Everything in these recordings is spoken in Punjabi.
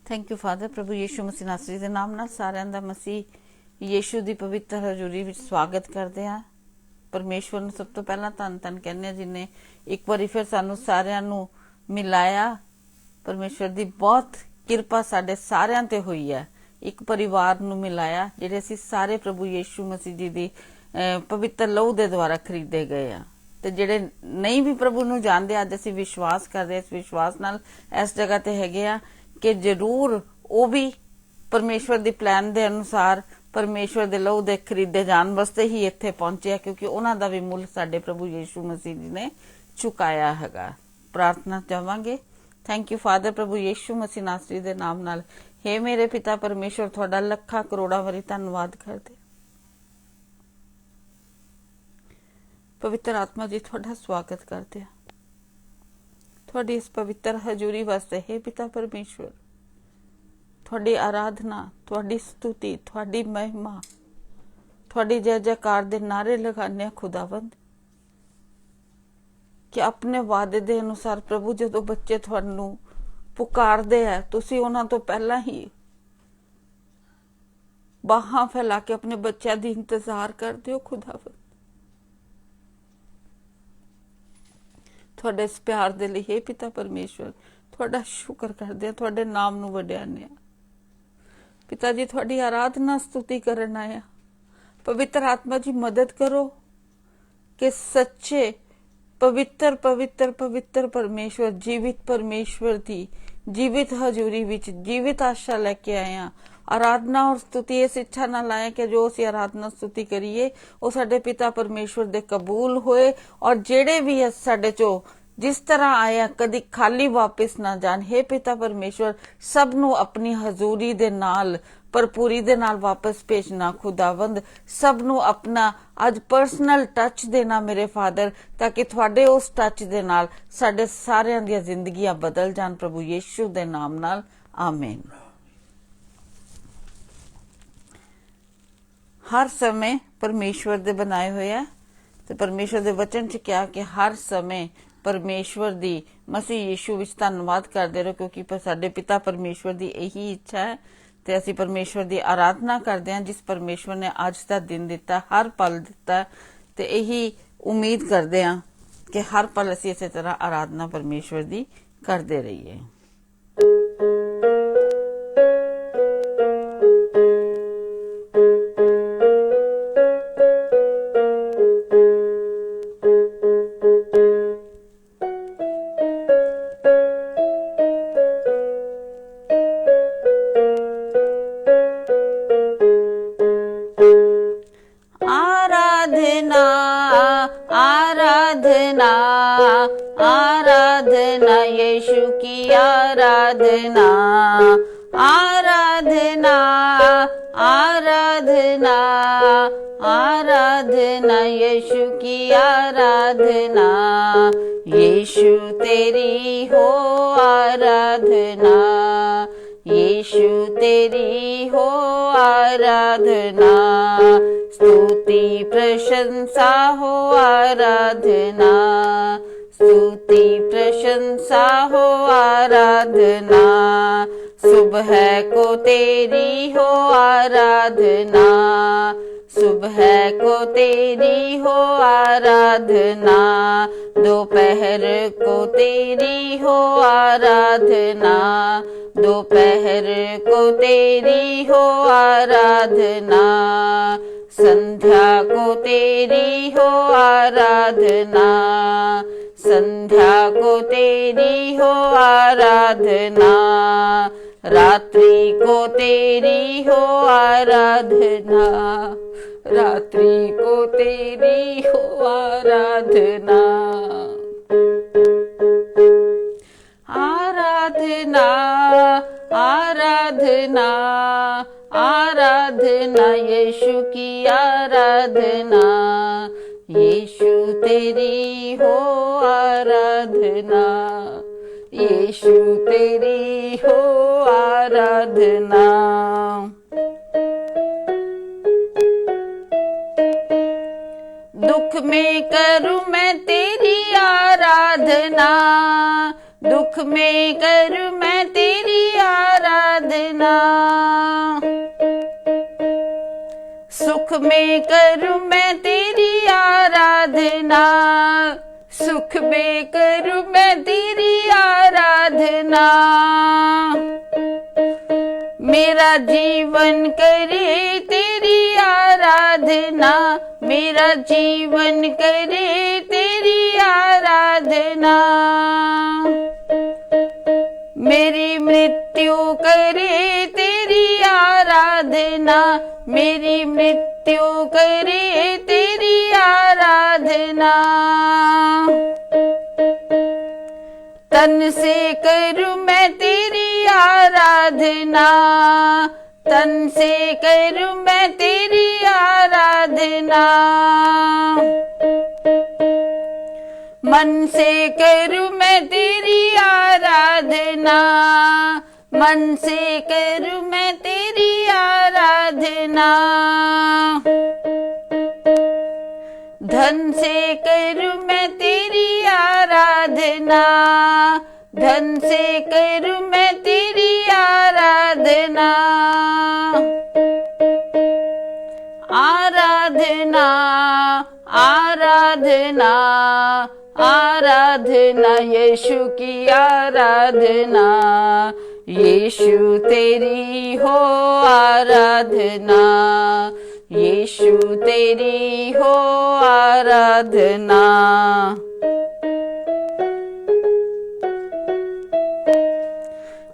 Thank you Father. प्रभु यीशु मसीह नासरी ਦੇ ਨਾਮ ਨਾਲ ਸਾਰਿਆਂ ਦਾ ਮਸੀਹ ਯੀਸ਼ੂ ਦੀ ਪਵਿੱਤਰ ਹਜ਼ੂਰੀ ਵਿੱਚ ਸਵਾਗਤ ਕਰਦੇ ਹਾਂ। ਪਰਮੇਸ਼ਵਰ ਨੂੰ ਸਭ ਤੋਂ ਪਹਿਲਾਂ ਧੰਨ ਕਹਿੰਦੇ ਹਾਂ ਜਿਨੇ ਇੱਕ ਵਾਰੀ ਫਿਰ ਸਾਨੂੰ ਸਾਰਿਆਂ ਨੂੰ ਮਿਲਾਇਆ। ਪਰਮੇਸ਼ਵਰ ਦੀ ਬਹੁਤ ਕਿਰਪਾ ਸਾਡੇ ਸਾਰਿਆਂ ਤੇ ਹੋਈ ਹੈ। ਇੱਕ ਪਰਿਵਾਰ ਨੂੰ ਮਿਲਾਇਆ ਜਿਹੜੇ ਅਸੀਂ ਸਾਰੇ ਪ੍ਰਭੂ ਯੀਸ਼ੂ ਮਸੀਹ ਜੀ ਦੀ ਪਵਿੱਤਰ ਲਹੂ ਦੇ ਦੁਆਰਾ ਖਰੀਦੇ ਗਏ ਆ। ਤੇ ਜਿਹੜੇ ਨਹੀਂ ਵੀ ਪ੍ਰਭੂ ਨੂੰ ਜਾਣਦੇ ਅੱਜ ਅਸੀਂ ਵਿਸ਼ਵਾਸ ਕਰਦੇ ਇਸ ਵਿਸ਼ਵਾਸ ਨਾਲ ਇਸ ਜਗ੍ਹਾ ਤੇ ਹੈਗੇ ਆ ਕਿ ਜ਼ਰੂਰ ਉਹ ਵੀ ਪਰਮੇਸ਼ਵਰ ਦੀ ਪਲਾਨ ਦੇ ਅਨੁਸਾਰ ਪਰਮੇਸ਼ਵਰ ਦੇ ਲਹੂ ਦੇ ਖਰੀਦੇ ਜਾਣ ਵਾਸਤੇ ਹੀ ਇੱਥੇ ਪਹੁੰਚੇ ਆ ਕਿਉਂਕਿ ਉਹਨਾਂ ਦਾ ਵੀ ਮੁੱਲ ਸਾਡੇ ਪ੍ਰਭੂ ਯੀਸ਼ੂ ਮਸੀਹ ਜੀ ਨੇ ਚੁਕਾਇਆ ਹੈਗਾ। ਪ੍ਰਾਰਥਨਾ ਚਾਹਾਂਗੇ। ਥੈਂਕ ਯੂ ਫਾਦਰ ਪ੍ਰਭੂ ਯੀਸ਼ੂ ਮਸੀਹ ਨਾਸਰੀ ਦੇ ਨਾਮ ਨਾਲ। हे ਮੇਰੇ ਪਿਤਾ ਪਰਮੇਸ਼ਵਰ ਤੁਹਾਡਾ ਲੱਖਾਂ ਕਰੋੜਾਂ ਵਾਰੀ ਧੰਨਵਾਦ ਕਰਦੇ। ਪਵਿੱਤਰ ਆਤਮਾ ਜੀ ਤੁਹਾਡਾ ਸਵਾਗਤ ਕਰਦੇ ਆ ਤੁਹਾਡੀ ਇਸ ਪਵਿੱਤਰ ਹਜ਼ੂਰੀ ਵਾਸਤੇ। हे ਪਿਤਾ ਪਰਮੇਸ਼ਵਰ ਤੁਹਾਡੀ ਆਰਾਧਨਾ, ਤੁਹਾਡੀ ਸਤੁਤੀ, ਤੁਹਾਡੀ ਮਹਿਮਾ, ਤੁਹਾਡੀ ਜੈ ਜੈਕਾਰ ਦੇ ਨਾਰੇ ਲਗਾਉਂਦੇ ਆ ਖੁਦਾਵੰਦ ਕਿ ਆਪਣੇ ਵਾਅਦੇ ਦੇ ਅਨੁਸਾਰ ਪ੍ਰਭੂ ਜਦੋਂ ਬੱਚੇ ਤੁਹਾਨੂੰ ਪੁਕਾਰਦੇ ਆ ਤੁਸੀਂ ਉਹਨਾਂ ਤੋਂ ਪਹਿਲਾਂ ਹੀ ਬਾਹਾਂ ਫੈਲਾ ਕੇ ਆਪਣੇ ਬੱਚਿਆਂ ਦੀ ਇੰਤਜ਼ਾਰ ਕਰਦੇ ਹੋ ਖੁਦਾਵੰਦ। ਤੁਹਾਡੇ ਇਸ ਪਿਆਰ ਦੇ ਲਈ हे ਪਿਤਾ ਪਰਮੇਸ਼ਵਰ ਤੁਹਾਡਾ ਸ਼ੁਕਰ ਕਰਦੇ ਆ, ਤੁਹਾਡੇ ਨਾਮ ਨੂੰ ਵਡਿਆਉਂਦੇ ਆ। ਪਿਤਾ ਜੀ ਤੁਹਾਡੀ ਆਰਾਧਨਾ ਸਤੁਤੀ ਕਰਨ ਆਇਆ। ਪਵਿੱਤਰ ਆਤਮਾ ਜੀ ਮਦਦ ਕਰੋ ਕਿ ਸੱਚੇ ਪਵਿੱਤਰ ਪਵਿੱਤਰ ਪਵਿੱਤਰ ਪਰਮੇਸ਼ਵਰ ਜੀਵਿਤ ਪਰਮੇਸ਼ਵਰ ਦੀ ਜੀਵਿਤ ਹਜ਼ੂਰੀ ਵਿੱਚ ਜੀਵਿਤ ਆਸ਼ਾ ਲੈ ਕੇ ਆਏ ਆ। ਆਰਾਧਨਾ ਔਰ ਸਤੁਤੀ ਇਸ ਇੱਛਾ ਨਾਲ ਆਇਆ ਕਿ ਜੋ ਅਸੀਂ ਆਰਾਧਨਾ ਸਤੁਤੀ ਕਰੀਏ ਉਹ ਸਾਡੇ ਪਿਤਾ ਪਰਮੇਸ਼ਵਰ ਦੇ ਕਬੂਲ ਹੋਏ ਔਰ ਜਿਹੜੇ ਵੀ ਸਾਡੇ ਚੋਂ ਜਿਸ ਤਰ੍ਹਾਂ ਆਇਆ ਕਦੀ ਖਾਲੀ ਵਾਪਿਸ ਨਾ ਜਾਣ। हे ਪਿਤਾ ਪਰਮੇਸ਼ਵਰ ਸਭ ਨੂੰ ਆਪਣੀ ਹਜ਼ੂਰੀ ਦੇ ਨਾਲ ਭਰਪੂਰੀ ਦੇ ਨਾਲ ਵਾਪਸ ਭੇਜਣਾ ਖੁਦਾਵੰਦ। ਸਭ ਨੂੰ ਆਪਣਾ ਅੱਜ ਪਰਸਨਲ ਟੱਚ ਦੇਣਾ ਮੇਰੇ ਫਾਦਰ ਤਾਂ ਕਿ ਤੁਹਾਡੇ ਉਸ ਟੱਚ ਦੇ ਨਾਲ ਸਾਡੇ ਸਾਰਿਆਂ ਦੀਆਂ ਜ਼ਿੰਦਗੀਆਂ ਬਦਲ ਜਾਣ ਪ੍ਰਭੂ ਯੀਸ਼ੂ ਦੇ ਨਾਮ ਨਾਲ ਆਮੀਨ। ਹਰ ਸਮੇਂ ਪਰਮੇਸ਼ਵਰ ਦੇ ਬਣਾਏ ਹੋਏ ਆ ਤੇ ਪਰਮੇਸ਼ਵਰ ਦੇ ਵਚਨ ਚ ਕਿਹਾ ਕਿ ਹਰ ਸਮੇਂ ਪਰਮੇਸ਼ਵਰ ਦੀ ਮਸੀਹ ਯੀਸ਼ੂ ਵਿੱਚ ਧੰਨਵਾਦ ਕਰਦੇ ਰਹੋ ਕਿਉਂਕਿ ਸਾਡੇ ਪਿਤਾ ਪਰਮੇਸ਼ਵਰ ਦੀ ਇਹੀ ਇੱਛਾ ਹੈ ਤੇ ਅਸੀਂ ਪਰਮੇਸ਼ਵਰ ਦੀ ਆਰਾਧਨਾ ਕਰਦੇ ਹਾਂ ਜਿਸ ਪਰਮੇਸ਼ਵਰ ਨੇ ਅੱਜ ਦਾ ਦਿਨ ਦਿੱਤਾ, ਹਰ ਪਲ ਦਿੱਤਾ ਤੇ ਇਹੀ ਉਮੀਦ ਕਰਦੇ ਹਾਂ ਕਿ ਹਰ ਪਲ ਅਸੀਂ ਇਸੇ ਤਰ੍ਹਾਂ ਆਰਾਧਨਾ ਪਰਮੇਸ਼ਵਰ ਦੀ ਕਰਦੇ ਰਹੀਏ। आराधना यीशु की आराधना, आराधना आराधना आराधना यीशु की आराधना। यीशु तेरी हो आराधना, यीशु तेरी हो आराधना। स्तुति प्रशंसा हो आराधना, स्तुति प्रशंसा हो आराधना। सुबह को तेरी हो आराधना, सुबह को तेरी हो आराधना। दोपहर को तेरी हो आराधना, दोपहर को तेरी हो आराधना। संध्या को तेरी हो आराधना, संध्या को तेरी हो आराधना। रात्रि को तेरी हो आराधना, रात्रि को तेरी हो आराधना। आराधना आराधना आराधना यीशु की आराधना, यीशु तेरी हो आराधना, यीशु तेरी हो आराधना। दुख में करूं मैं तेरी आराधना, दुख में करूं मैं तेरी आराधना। आराधना। सुख में करूं मैं तेरी आराधना, सुख में करूं मैं तेरी आराधना। मेरा जीवन करे तेरी आराधना, मेरा जीवन करे तेरी आराधना। मेरी मृत्यु करे तेरी आराधना, मेरी मृत्यु करे तेरी आराधना। तन से करूं मैं तेरी आराधना, तन से करूं मैं तेरी आराधना। मन से करूं मैं तेरी आराधना, मन से करूं मैं तेरी आराधना। धन से करूं मैं तेरी आराधना, धन से करूं मैं तेरी आराधना। आराधना आराधना आराधना, यीशु की आराधना, यीशु तेरी हो आराधना, यीशु तेरी हो आराधना।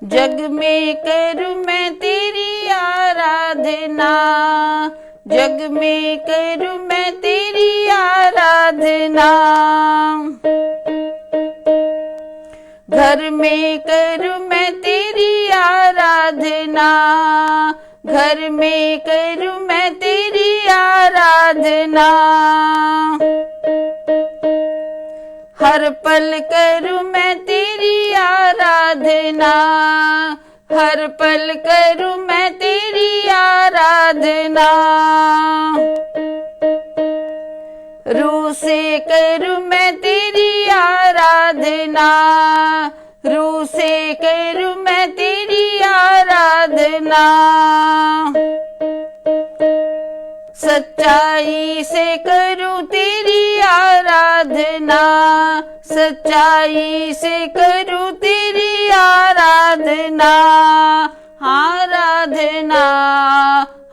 जग में करूं मैं तेरी आराधना, जग में करूं मैं तेरी आराधना। घर में करूं मैं तेरी आराधना, घर में करूं मैं तेरी आराधना। हर पल करूं मैं तेरी आराधना, हर पल करूं मैं तेरी आराधना। रूह से करूं मैं तेरी आराधना, रूह से करूं मैं तेरी आराधना। सच्चाई से करूं तेरी आराधना, सच्चाई से करूं तेरी आराधना। आराधना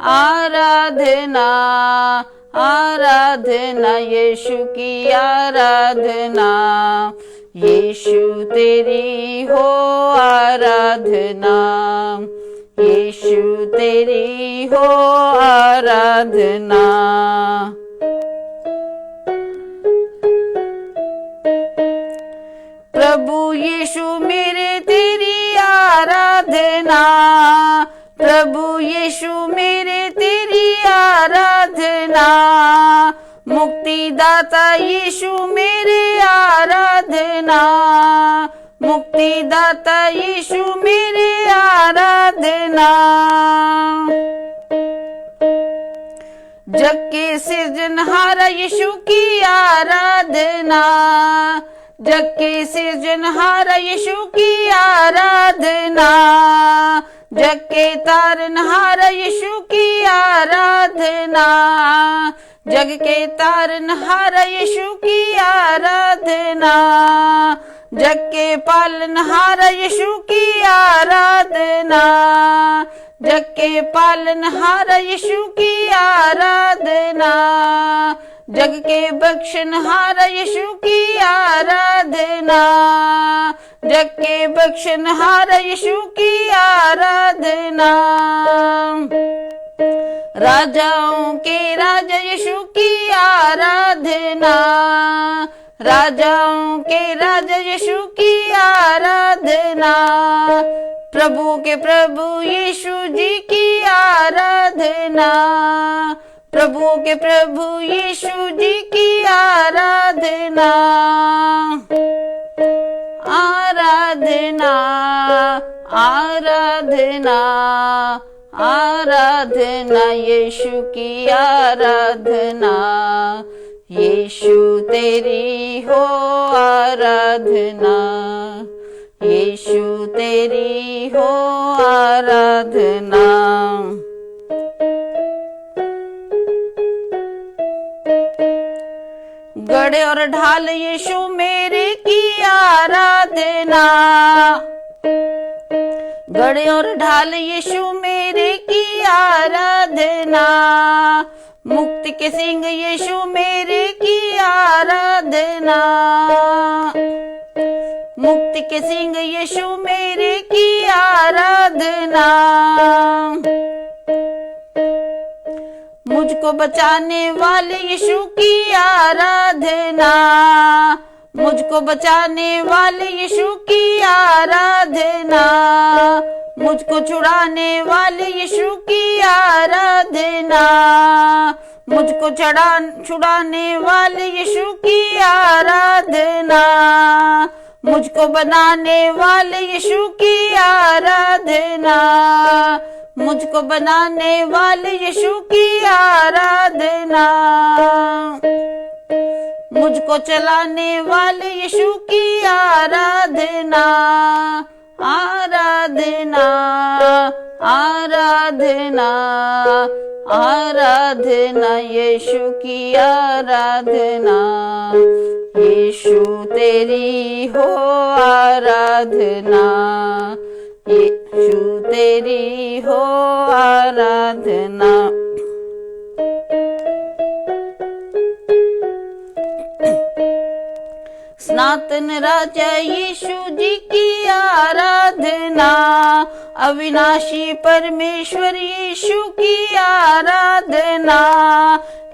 आराधना आराधना, यीशु की आराधना, यीशु तेरी हो आराधना, यीशु तेरी हो आराधना। प्रभु यीशु मेरे तेरी आराधना, प्रभु यीशु मेरे तेरी आराधना। मुक्तिदाता यीशु मेरे आराधना, मुक्तिदाता यीशु मेरे आराधना। जग के सृजनहारा यीशु की आराधना, जग के सृजनहारा यीशु की आराधना। जग के तारनहारा यीशु की आराधना, जग के तारनहारा यीशु की आराधना। जग के पालनहारा यीशु की आराधना, जग के पालनहारा यीशु की आराधना। जग के बख्शनहारा यीशु की आराधना, जग के बख्शनहारा यीशु की आराधना। राजाओं के राजा यीशु की आराधना, राजाओं के राजा यीशु की आराधना। प्रभु के प्रभु यीशु जी की आराधना, प्रभु के प्रभु यीशु जी की आराधना। आराधना आराधना आराधना, यीशु की आराधना, यीशु तेरी हो आराधना, यीशु तेरी हो आराधना। गढ़ और ढाल यीशु मेरे की आराधना। गढ़ और ढाल यीशु मेरे की आराधना। मुक्ति के सिंह यीशु मेरे की आराधना। मुक्ति के सिंह यीशु मेरे की आराधना। मुझको बचाने वाले यीशु की आराधना। मुझको बचाने वाले यीशु की आराधना। मुझको छुड़ाने वाले यीशु की आराधना। मुझको छुड़ाने वाले यीशु की आराधना। मुझको बनाने वाले यीशु की आराधना। मुझको बनाने वाले यीशु की आराधना। मुझको चलाने वाले यीशु की आराधना। आराधना आराधना आराधना यीशु की आराधना। यीशु तेरी हो आराधना। यीशु तेरी हो आराधना। सनातन राजा यीशु जी की आराधना। अविनाशी परमेश्वर यीशु की आराधना।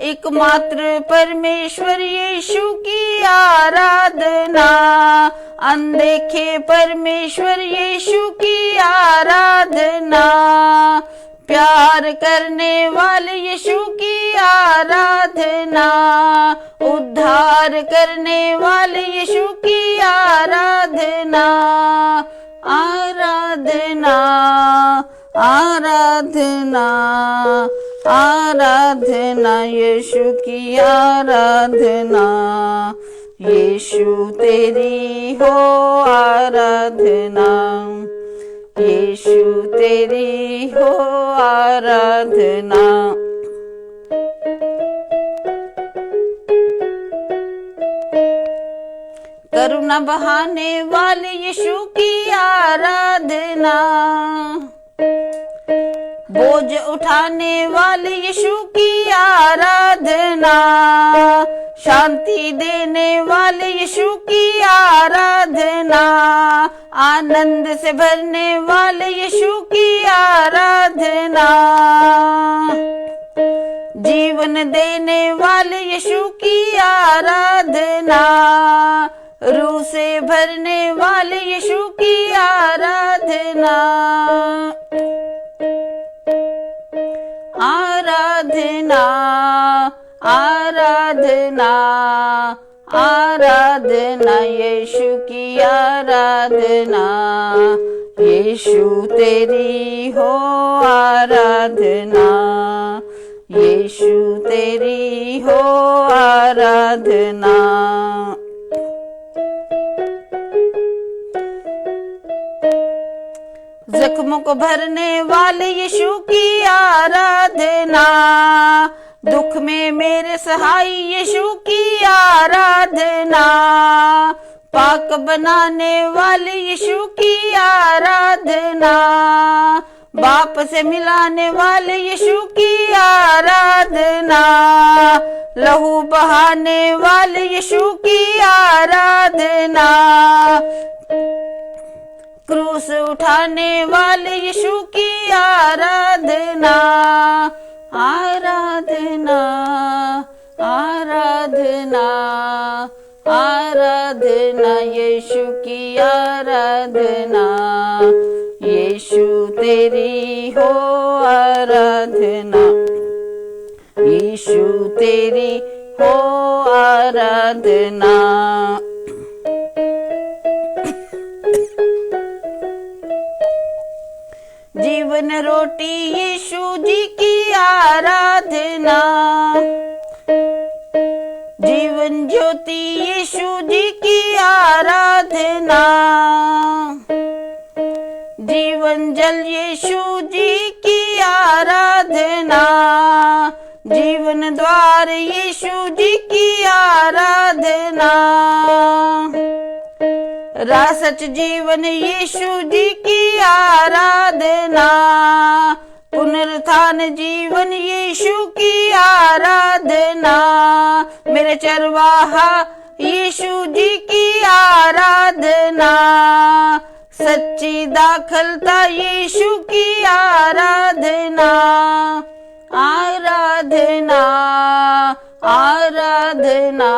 एकमात्र परमेश्वर यीशु की आराधना। अनदेखे परमेश्वर यीशु की आराधना। प्यार करने वाले यीशु की आराधना। उद्धार करने वाले यीशु की आराधना। आराधना आराधना आराधना यीशु की आराधना। यीशु तेरी हो आराधना। यीशु तेरी हो आराधना। करुणा बहाने वाले यीशु की आराधना। बोझ उठाने वाले यीशु की आराधना। शांति देने वाले यीशु की आराधना। आनंद से भरने वाले यीशु की आराधना। जीवन देने वाले यीशु की आराधना। रूह से भरने वाले यीशु की आराधना। आराधना आराधना आराधना यीशु की आराधना। यीशु तेरी हो आराधना। यीशु तेरी हो आराधना। जख्मों को भरने वाले यीशु की आराधना। दुख में मेरे सहाय यीशु की आराधना। पाक बनाने वाले यीशु की आराधना। बाप से मिलाने वाले यीशु की आराधना। लहू बहाने वाले यीशु की आराधना। क्रूस उठाने वाले यीशु की आराधना। आराधना आराधना आराधना यीशु की आराधना। यीशु तेरी हो आराधना। यीशु तेरी हो आराधना। जीवन रोटी यीशु जी की आराधना। जीवन ज्योति यीशु जी की आराधना। जीवन जल यीशु जी की आराधना, जीवन द्वार यीशु जी की आराधना, राह सच जीवन यीशु जी की आराधना, पुनरुत्थान जीवन यीशु की आराधना, मेरे चरवाहा यीशु जी की आराधना, सच्ची दाखलता यीशु की आराधना, आराधना आराधना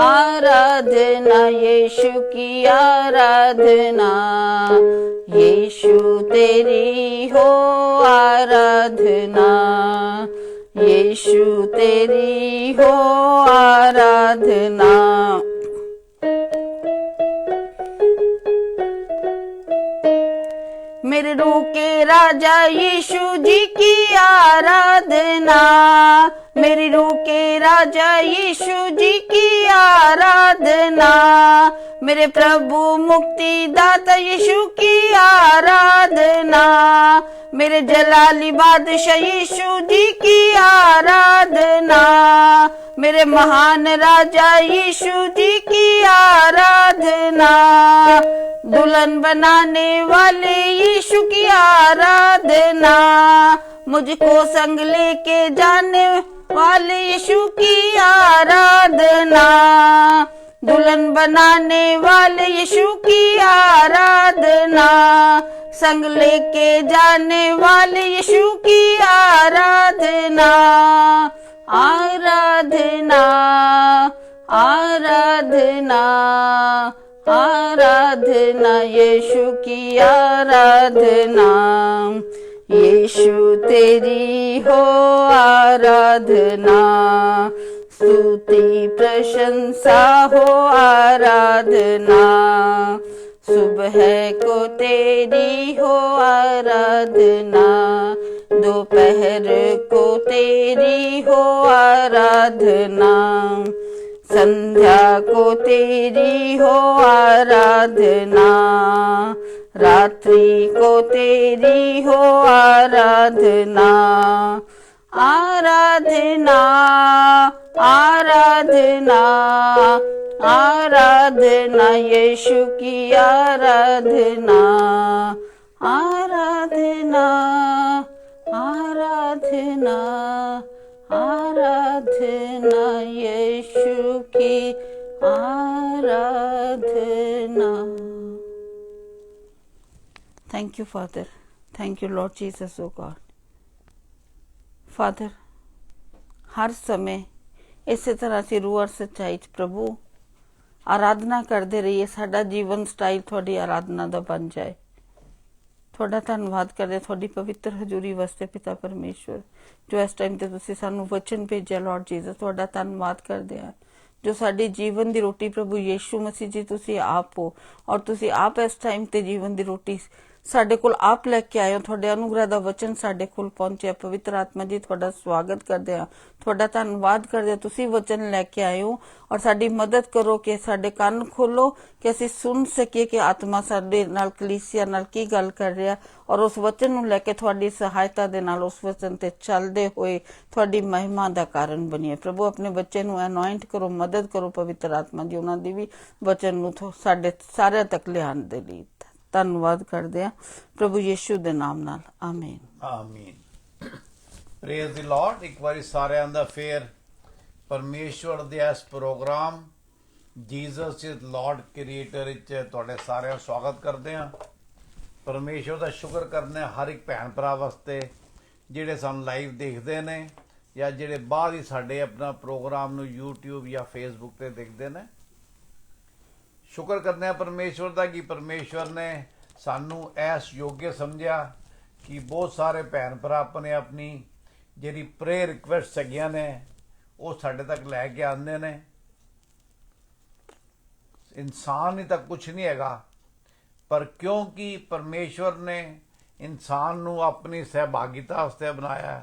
आराधना यीशु की आराधना, यीशु तेरी हो आराधना, यीशु तेरी हो आराधना। मेरे रूह के राजा यीशु जी की आराधना, मेरी रूह के राजा यीशु जी की आराधना, मेरे प्रभु मुक्ति दाता यीशु की आराधना, मेरे जलाली बादशाह यीशु जी की आराधना, मेरे महान राजा यीशु जी की आराधना, दुल्हन बनाने वाले यीशु की आराधना, मुझको संग लेके जाने वाले यीशु की आराधना, दुल्हन बनाने वाले यीशु की आराधना, संग लेके जाने वाले यीशु की आराधना, आराधना आराधना आराधना यीशु की आराधना, यीशु तेरी हो आराधना, स्तुति प्रशंसा हो आराधना, सुबह को तेरी हो आराधना, दोपहर को तेरी हो आराधना, संध्या को तेरी हो आराधना, रात्रि को तेरी हो आराधना, आराधना आराधना आराधना यीशु की आराधना, आराधना आराधना आराधना यीशु की आराधना। Thank you, Father. Thank you, Lord Jesus, oh God. Father, हर समय इसी तरह से रूह और सच्चाई च प्रभु आराधना करते रहिए, साडा जीवन स्टाइल थोड़ी आराधना दा बन जाए। थोड़ा धन्यवाद करदे थोड़ी पवित्र हजूरी वास्ते पिता परमेश्वर, जो इस टाइम ते तुसीं सानू वचन भेजिया लॉर्ड जीसस, थोड़ा धन्यवाद करदे आ जो साडी जीवन दी रोटी प्रभु यीशु मसीह जी तुसीं आप हो, और तुसीं आप इस टाइम ते जीवन दी रोटी साडे कोल आप लैके आए हो। थोड़े अनुग्रह दा वचन साडे कोल पहुंचे। पवित्र आत्मा जी थोड़ा स्वागत करदे आ, थोड़ा धन्यवाद करदे, तुसीं वचन लैके आए हो और साडी मदद करो कि साडे कान खोलो कि असीं सुन सकीए कि आत्मा साडे नाल कलीसिया नाल की गल कर रहा, और उस वचन नूं लैके तुहाडी सहायता दे नाल उस वचन ते चलदे होए तुहाडी महिमा दा कारण बणीए। प्रभु अपने बच्चे नूं अनॉइंट करो, मदद करो पवित्र आत्मा जी, उन्हां दी भी वचन नूं साडे सारे तक लिआउण दे लई धन्यवाद करदे आ प्रभु यीशु दे नाम नाल, आमीन आमीन। Praise the Lord. एक बारी सारिਆਂ ਦਾ ਫੇਰ ਪਰਮੇਸ਼ਵਰ ਦੇ ਇਸ programme Jesus is Lord creator ਵਿੱਚ ਤੁਹਾਡੇ ਸਾਰਿਆਂ ਦਾ ਸਵਾਗਤ ਕਰਦੇ ਹਾਂ। ਪਰਮੇਸ਼ਵਰ ਦਾ ਸ਼ੁਕਰ ਕਰਨੇ ਹਰ ਇੱਕ ਭੈਣ ਭਰਾ ਵਾਸਤੇ ਜਿਹੜੇ ਸਾਨੂੰ ਲਾਈਵ ਦੇਖਦੇ ਨੇ ਜਾਂ ਜਿਹੜੇ ਬਾਅਦ ਹੀ ਸਾਡੇ ਆਪਣਾ ਪ੍ਰੋਗਰਾਮ ਨੂੰ YouTube ਜਾਂ Facebook ਤੇ ਦੇਖਦੇ ਨੇ। शुक्र करने परमेश्वर का कि परमेश्वर ने सानू ऐस योग्य समझा कि बहुत सारे भैन भरा अपने अपनी जी प्रेयर रिक्वेस्ट हैगियां ने वो साढ़े तक लैके आते ने। इंसान ही तक कुछ नहीं हैगा, पर क्योंकि परमेश्वर ने इंसान नू अपनी सहभागिता वास्ते बनाया,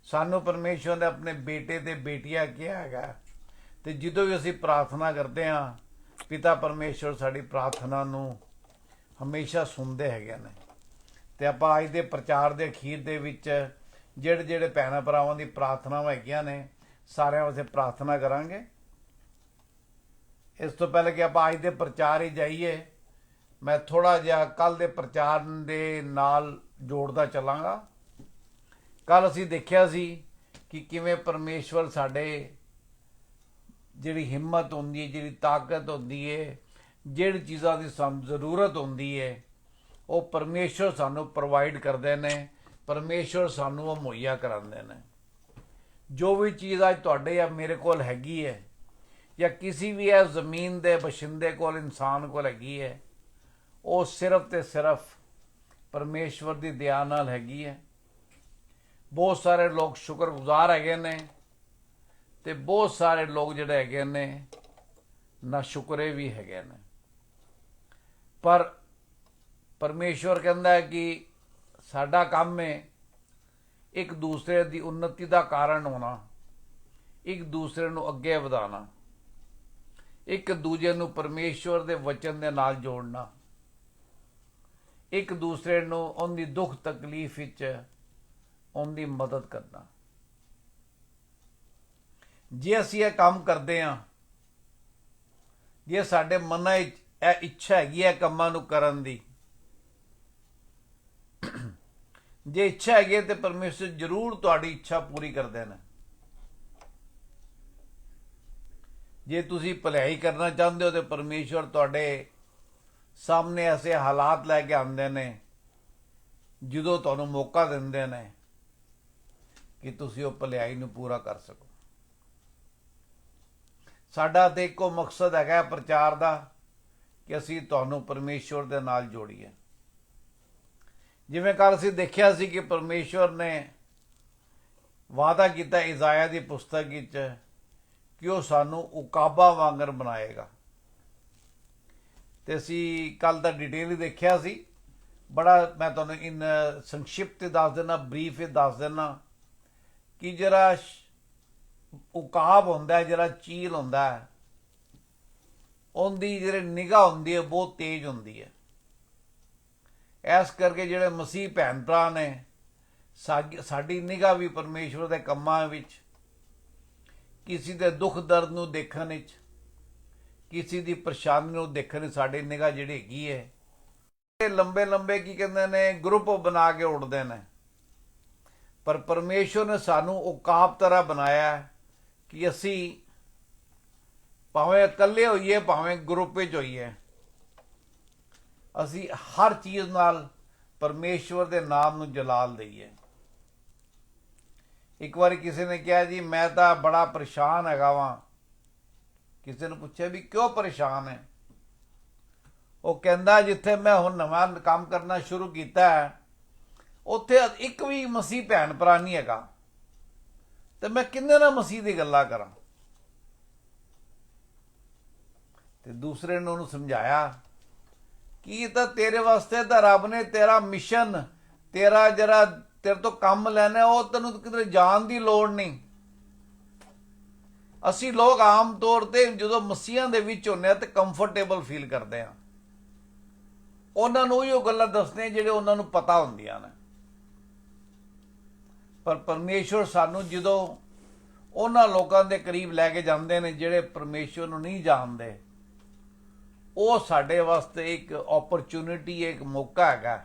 सानू परमेश्वर ने अपने बेटे ते बेटियां किया हैगा, ते जदों भी असीं प्रार्थना करते हैं पिता परमेश्वर साड़ी प्रार्थना नू हमेशा सुनते हैं ने। ਤੇ ਆਪਾਂ ਅੱਜ ਦੇ ਪ੍ਰਚਾਰ ਦੇ ਅਖੀਰ ਦੇ ਵਿੱਚ ਜਿਹੜੇ ਜਿਹੜੇ ਭੈਣਾਂ ਭਰਾਵਾਂ ਦੀ ਪ੍ਰਾਰਥਨਾਵਾਂ ਹੈਗੀਆਂ ਨੇ ਸਾਰਿਆਂ ਵਾਸਤੇ ਪ੍ਰਾਰਥਨਾ ਕਰਾਂਗੇ। ਇਸ ਤੋਂ ਪਹਿਲੇ ਕਿ ਆਪਾਂ ਅੱਜ ਦੇ ਪ੍ਰਚਾਰ ਹੀ ਜਾਈਏ, ਮੈਂ ਥੋੜਾ ਜਿਹਾ ਕੱਲ ਦੇ ਪ੍ਰਚਾਰ ਦੇ ਨਾਲ ਜੋੜਦਾ ਚੱਲਾਂਗਾ। ਕੱਲ ਅਸੀਂ ਦੇਖਿਆ ਸੀ ਕਿ ਕਿਵੇਂ ਪਰਮੇਸ਼ਵਰ ਸਾਡੇ ਜਿਹੜੀ ਹਿੰਮਤ ਹੁੰਦੀ ਹੈ, ਜਿਹੜੀ ਤਾਕਤ ਹੁੰਦੀ ਹੈ, ਜਿਹੜੀ ਚੀਜ਼ਾਂ ਦੀ ਸਾਨੂੰ ਜ਼ਰੂਰਤ ਹੁੰਦੀ ਹੈ ਉਹ ਪਰਮੇਸ਼ਵਰ ਸਾਨੂੰ ਪ੍ਰੋਵਾਈਡ ਕਰਦੇ ਨੇ, ਪਰਮੇਸ਼ਵਰ ਸਾਨੂੰ ਉਹ ਮੁਹੱਈਆ ਕਰਾਉਂਦੇ ਨੇ। ਜੋ ਵੀ ਚੀਜ਼ ਅੱਜ ਤੁਹਾਡੇ ਜਾਂ ਮੇਰੇ ਕੋਲ ਹੈਗੀ ਹੈ ਜਾਂ ਕਿਸੇ ਵੀ ਇਸ ਜ਼ਮੀਨ ਦੇ ਬਸ਼ਿੰਦੇ ਕੋਲ, ਇਨਸਾਨ ਕੋਲ ਹੈਗੀ ਹੈ, ਉਹ ਸਿਰਫ ਤੇ ਸਿਰਫ ਪਰਮੇਸ਼ਵਰ ਦੀ ਦਇਆ ਨਾਲ ਹੈਗੀ ਹੈ। ਬਹੁਤ ਸਾਰੇ ਲੋਕ ਸ਼ੁਕਰਗੁਜ਼ਾਰ ਹੈਗੇ ਨੇ ਤੇ ਬਹੁਤ ਸਾਰੇ ਲੋਕ ਜਿਹੜੇ ਹੈਗੇ ਨੇ ਨਾਸ਼ੁਕਰੇ ਵੀ ਹੈਗੇ ਨੇ। ਪਰ ਪਰਮੇਸ਼ਵਰ ਕਹਿੰਦਾ ਹੈ ਕਿ ਸਾਡਾ ਕੰਮ ਹੈ ਇੱਕ ਦੂਸਰੇ ਦੀ ਉન્નਤੀ ਦਾ ਕਾਰਨ ਹੋਣਾ, ਇੱਕ ਦੂਸਰੇ ਨੂੰ ਅੱਗੇ ਵਧਾਉਣਾ, ਇੱਕ ਦੂਜੇ ਨੂੰ ਪਰਮੇਸ਼ਵਰ ਦੇ ਵਚਨ ਦੇ ਨਾਲ ਜੋੜਨਾ, ਇੱਕ ਦੂਸਰੇ ਨੂੰ ਉਹਦੀ ਦੁੱਖ ਤਕਲੀਫ ਵਿੱਚ ਉਹਦੀ ਮਦਦ ਕਰਨਾ। ਜੇ ਅਸੀਂ ਇਹ ਕੰਮ ਕਰਦੇ ਹਾਂ, ਜੇ ਸਾਡੇ ਮਨਾਂ ਵਿੱਚ ਇਹ ਇੱਛਾ ਹੈਗੀ ਹੈ ਕੰਮਾਂ ਨੂੰ ਕਰਨ ਦੀ, ਜੇ ਇੱਛਾ ਹੈਗੀ ਤੇ ਪਰਮੇਸ਼ਰ ਜ਼ਰੂਰ ਤੁਹਾਡੀ ਇੱਛਾ ਪੂਰੀ ਕਰਦੇ ਨੇ। ਜੇ ਤੁਸੀਂ ਭਲਾਈ ਕਰਨਾ ਚਾਹੁੰਦੇ ਹੋ ਤੇ ਪਰਮੇਸ਼ਰ ਤੁਹਾਡੇ ਸਾਹਮਣੇ ਐਸੇ ਹਾਲਾਤ ਲੈ ਕੇ ਆਉਂਦੇ ਨੇ ਜਦੋਂ ਤੁਹਾਨੂੰ ਮੌਕਾ ਦਿੰਦੇ ਨੇ ਕਿ ਤੁਸੀਂ ਉਹ ਭਲਾਈ ਨੂੰ ਪੂਰਾ ਕਰ ਸਕੋ। ਸਾਡਾ ਤੇ ਇੱਕੋ ਮਕਸਦ ਹੈਗਾ ਪ੍ਰਚਾਰ ਦਾ ਕਿ ਅਸੀਂ ਤੁਹਾਨੂੰ ਪਰਮੇਸ਼ਵਰ ਦੇ ਨਾਲ ਜੋੜੀਏ। ਜਿਵੇਂ ਕੱਲ ਅਸੀਂ ਦੇਖਿਆ ਸੀ ਕਿ ਪਰਮੇਸ਼ਵਰ ਨੇ ਵਾਅਦਾ ਕੀਤਾ ਇਜ਼ਾਇਆ ਦੀ ਪੁਸਤਕ ਵਿੱਚ ਕਿ ਉਹ ਸਾਨੂੰ ਉਕਾਬਾ ਵਾਂਗਰ ਬਣਾਏਗਾ। ਤੇ ਅਸੀਂ ਕੱਲ ਦਾ ਡਿਟੇਲ ਹੀ ਦੇਖਿਆ ਸੀ। ਬੜਾ ਮੈਂ ਤੁਹਾਨੂੰ ਇਨ ਸੰਖਿਪਤ ਦੱਸ ਦੇਣਾ, ਬਰੀਫ ਹੀ ਦੱਸ ਦੇਣਾ ਕਿ ਜਿਹੜਾ ਉਕਾਬ ਹੁੰਦਾ ਹੈ, ਜਿਹੜਾ ਚੀਲ ਹੁੰਦਾ ਹੈ, ਉਹਦੀ ਜਿਹੜੀ ਨਿਗਾਹ ਹੁੰਦੀ ਹੈ ਬਹੁਤ ਤੇਜ਼ ਹੁੰਦੀ ਹੈ। ਇਸ ਕਰਕੇ ਜਿਹੜੇ ਮਸੀਹ ਭੈਣ ਭਰਾ ਨੇ, ਸਾਡੀ ਨਿਗਾਹ ਵੀ ਪਰਮੇਸ਼ਵਰ ਦੇ ਕੰਮਾਂ ਵਿੱਚ, ਕਿਸੇ ਦੇ ਦੁੱਖ ਦਰਦ ਨੂੰ ਦੇਖਣ ਵਿੱਚ, ਕਿਸੇ ਦੀ ਪਰੇਸ਼ਾਨੀ ਨੂੰ ਦੇਖਣ ਵਿੱਚ ਸਾਡੀ ਨਿਗਾਹ ਜਿਹੜੀ ਹੈਗੀ ਹੈ ਲੰਬੇ ਲੰਬੇ ਕੀ ਕਹਿੰਦੇ ਨੇ ਗਰੁੱਪ ਬਣਾ ਕੇ ਉੱਡਦੇ ਨੇ। ਪਰ ਪਰਮੇਸ਼ਵਰ ਨੇ ਸਾਨੂੰ ਉਕਾਬ ਤਰ੍ਹਾਂ ਬਣਾਇਆ ਕਿ ਅਸੀਂ ਭਾਵੇਂ ਇਕੱਲੇ ਹੋਈਏ ਭਾਵੇਂ ਗਰੁੱਪ ਵਿੱਚ ਹੋਈਏ, ਅਸੀਂ ਹਰ ਚੀਜ਼ ਨਾਲ ਪਰਮੇਸ਼ਵਰ ਦੇ ਨਾਮ ਨੂੰ ਜਲਾਲ ਦਈਏ। ਇੱਕ ਵਾਰੀ ਕਿਸੇ ਨੇ ਕਿਹਾ ਜੀ ਮੈਂ ਤਾਂ ਬੜਾ ਪਰੇਸ਼ਾਨ ਹੈਗਾ ਵਾਂ। ਕਿਸੇ ਨੂੰ ਪੁੱਛਿਆ ਵੀ ਕਿਉਂ ਪਰੇਸ਼ਾਨ ਹੈ? ਉਹ ਕਹਿੰਦਾ ਜਿੱਥੇ ਮੈਂ ਹੁਣ ਨਵਾਂ ਕੰਮ ਕਰਨਾ ਸ਼ੁਰੂ ਕੀਤਾ ਹੈ ਉੱਥੇ ਇੱਕ ਵੀ ਮਸੀਹ ਭੈਣ ਭਰਾ ਨਹੀਂ ਹੈਗਾ ਤੇ ਮੈਂ ਕਿੰਨੇ ਨਾਲ ਮਸੀਹ ਦੀ ਗੱਲਾਂ ਕਰਾਂ। ਤੇ ਦੂਸਰੇ ਨੇ ਉਹਨੂੰ ਸਮਝਾਇਆ ਕਿ ਤਾਂ ਤੇਰੇ ਵਾਸਤੇ ਤਾਂ ਰੱਬ ਨੇ ਤੇਰਾ ਮਿਸ਼ਨ, ਤੇਰਾ ਜਿਹੜਾ ਤੇਰੇ ਤੋਂ ਕੰਮ ਲੈਣਾ ਉਹ ਤੈਨੂੰ ਕਿਤੇ ਜਾਣ ਦੀ ਲੋੜ ਨਹੀਂ। ਅਸੀਂ ਲੋਕ ਆਮ ਤੌਰ ਤੇ ਜਦੋਂ ਮਸੀਹਾਂ ਦੇ ਵਿੱਚ ਹੁੰਦੇ ਆ ਤੇ ਕੰਫਰਟੇਬਲ ਫੀਲ ਕਰਦੇ ਆ, ਉਹਨਾਂ ਨੂੰ ਉਹ ਗੱਲਾਂ ਦੱਸਦੇ ਜਿਹੜੇ ਉਹਨਾਂ ਨੂੰ ਪਤਾ ਹੁੰਦੀਆਂ ਨੇ। ਪਰ ਪਰਮੇਸ਼ਵਰ ਸਾਨੂੰ ਜਦੋਂ ਉਹਨਾਂ ਲੋਕਾਂ ਦੇ ਕਰੀਬ ਲੈ ਕੇ ਜਾਂਦੇ ਨੇ ਜਿਹੜੇ ਪਰਮੇਸ਼ਵਰ ਨੂੰ ਨਹੀਂ ਜਾਣਦੇ, ਉਹ ਸਾਡੇ ਵਾਸਤੇ ਇੱਕ ਓਪਰਚੁਨਿਟੀ, ਇੱਕ ਮੌਕਾ ਹੈਗਾ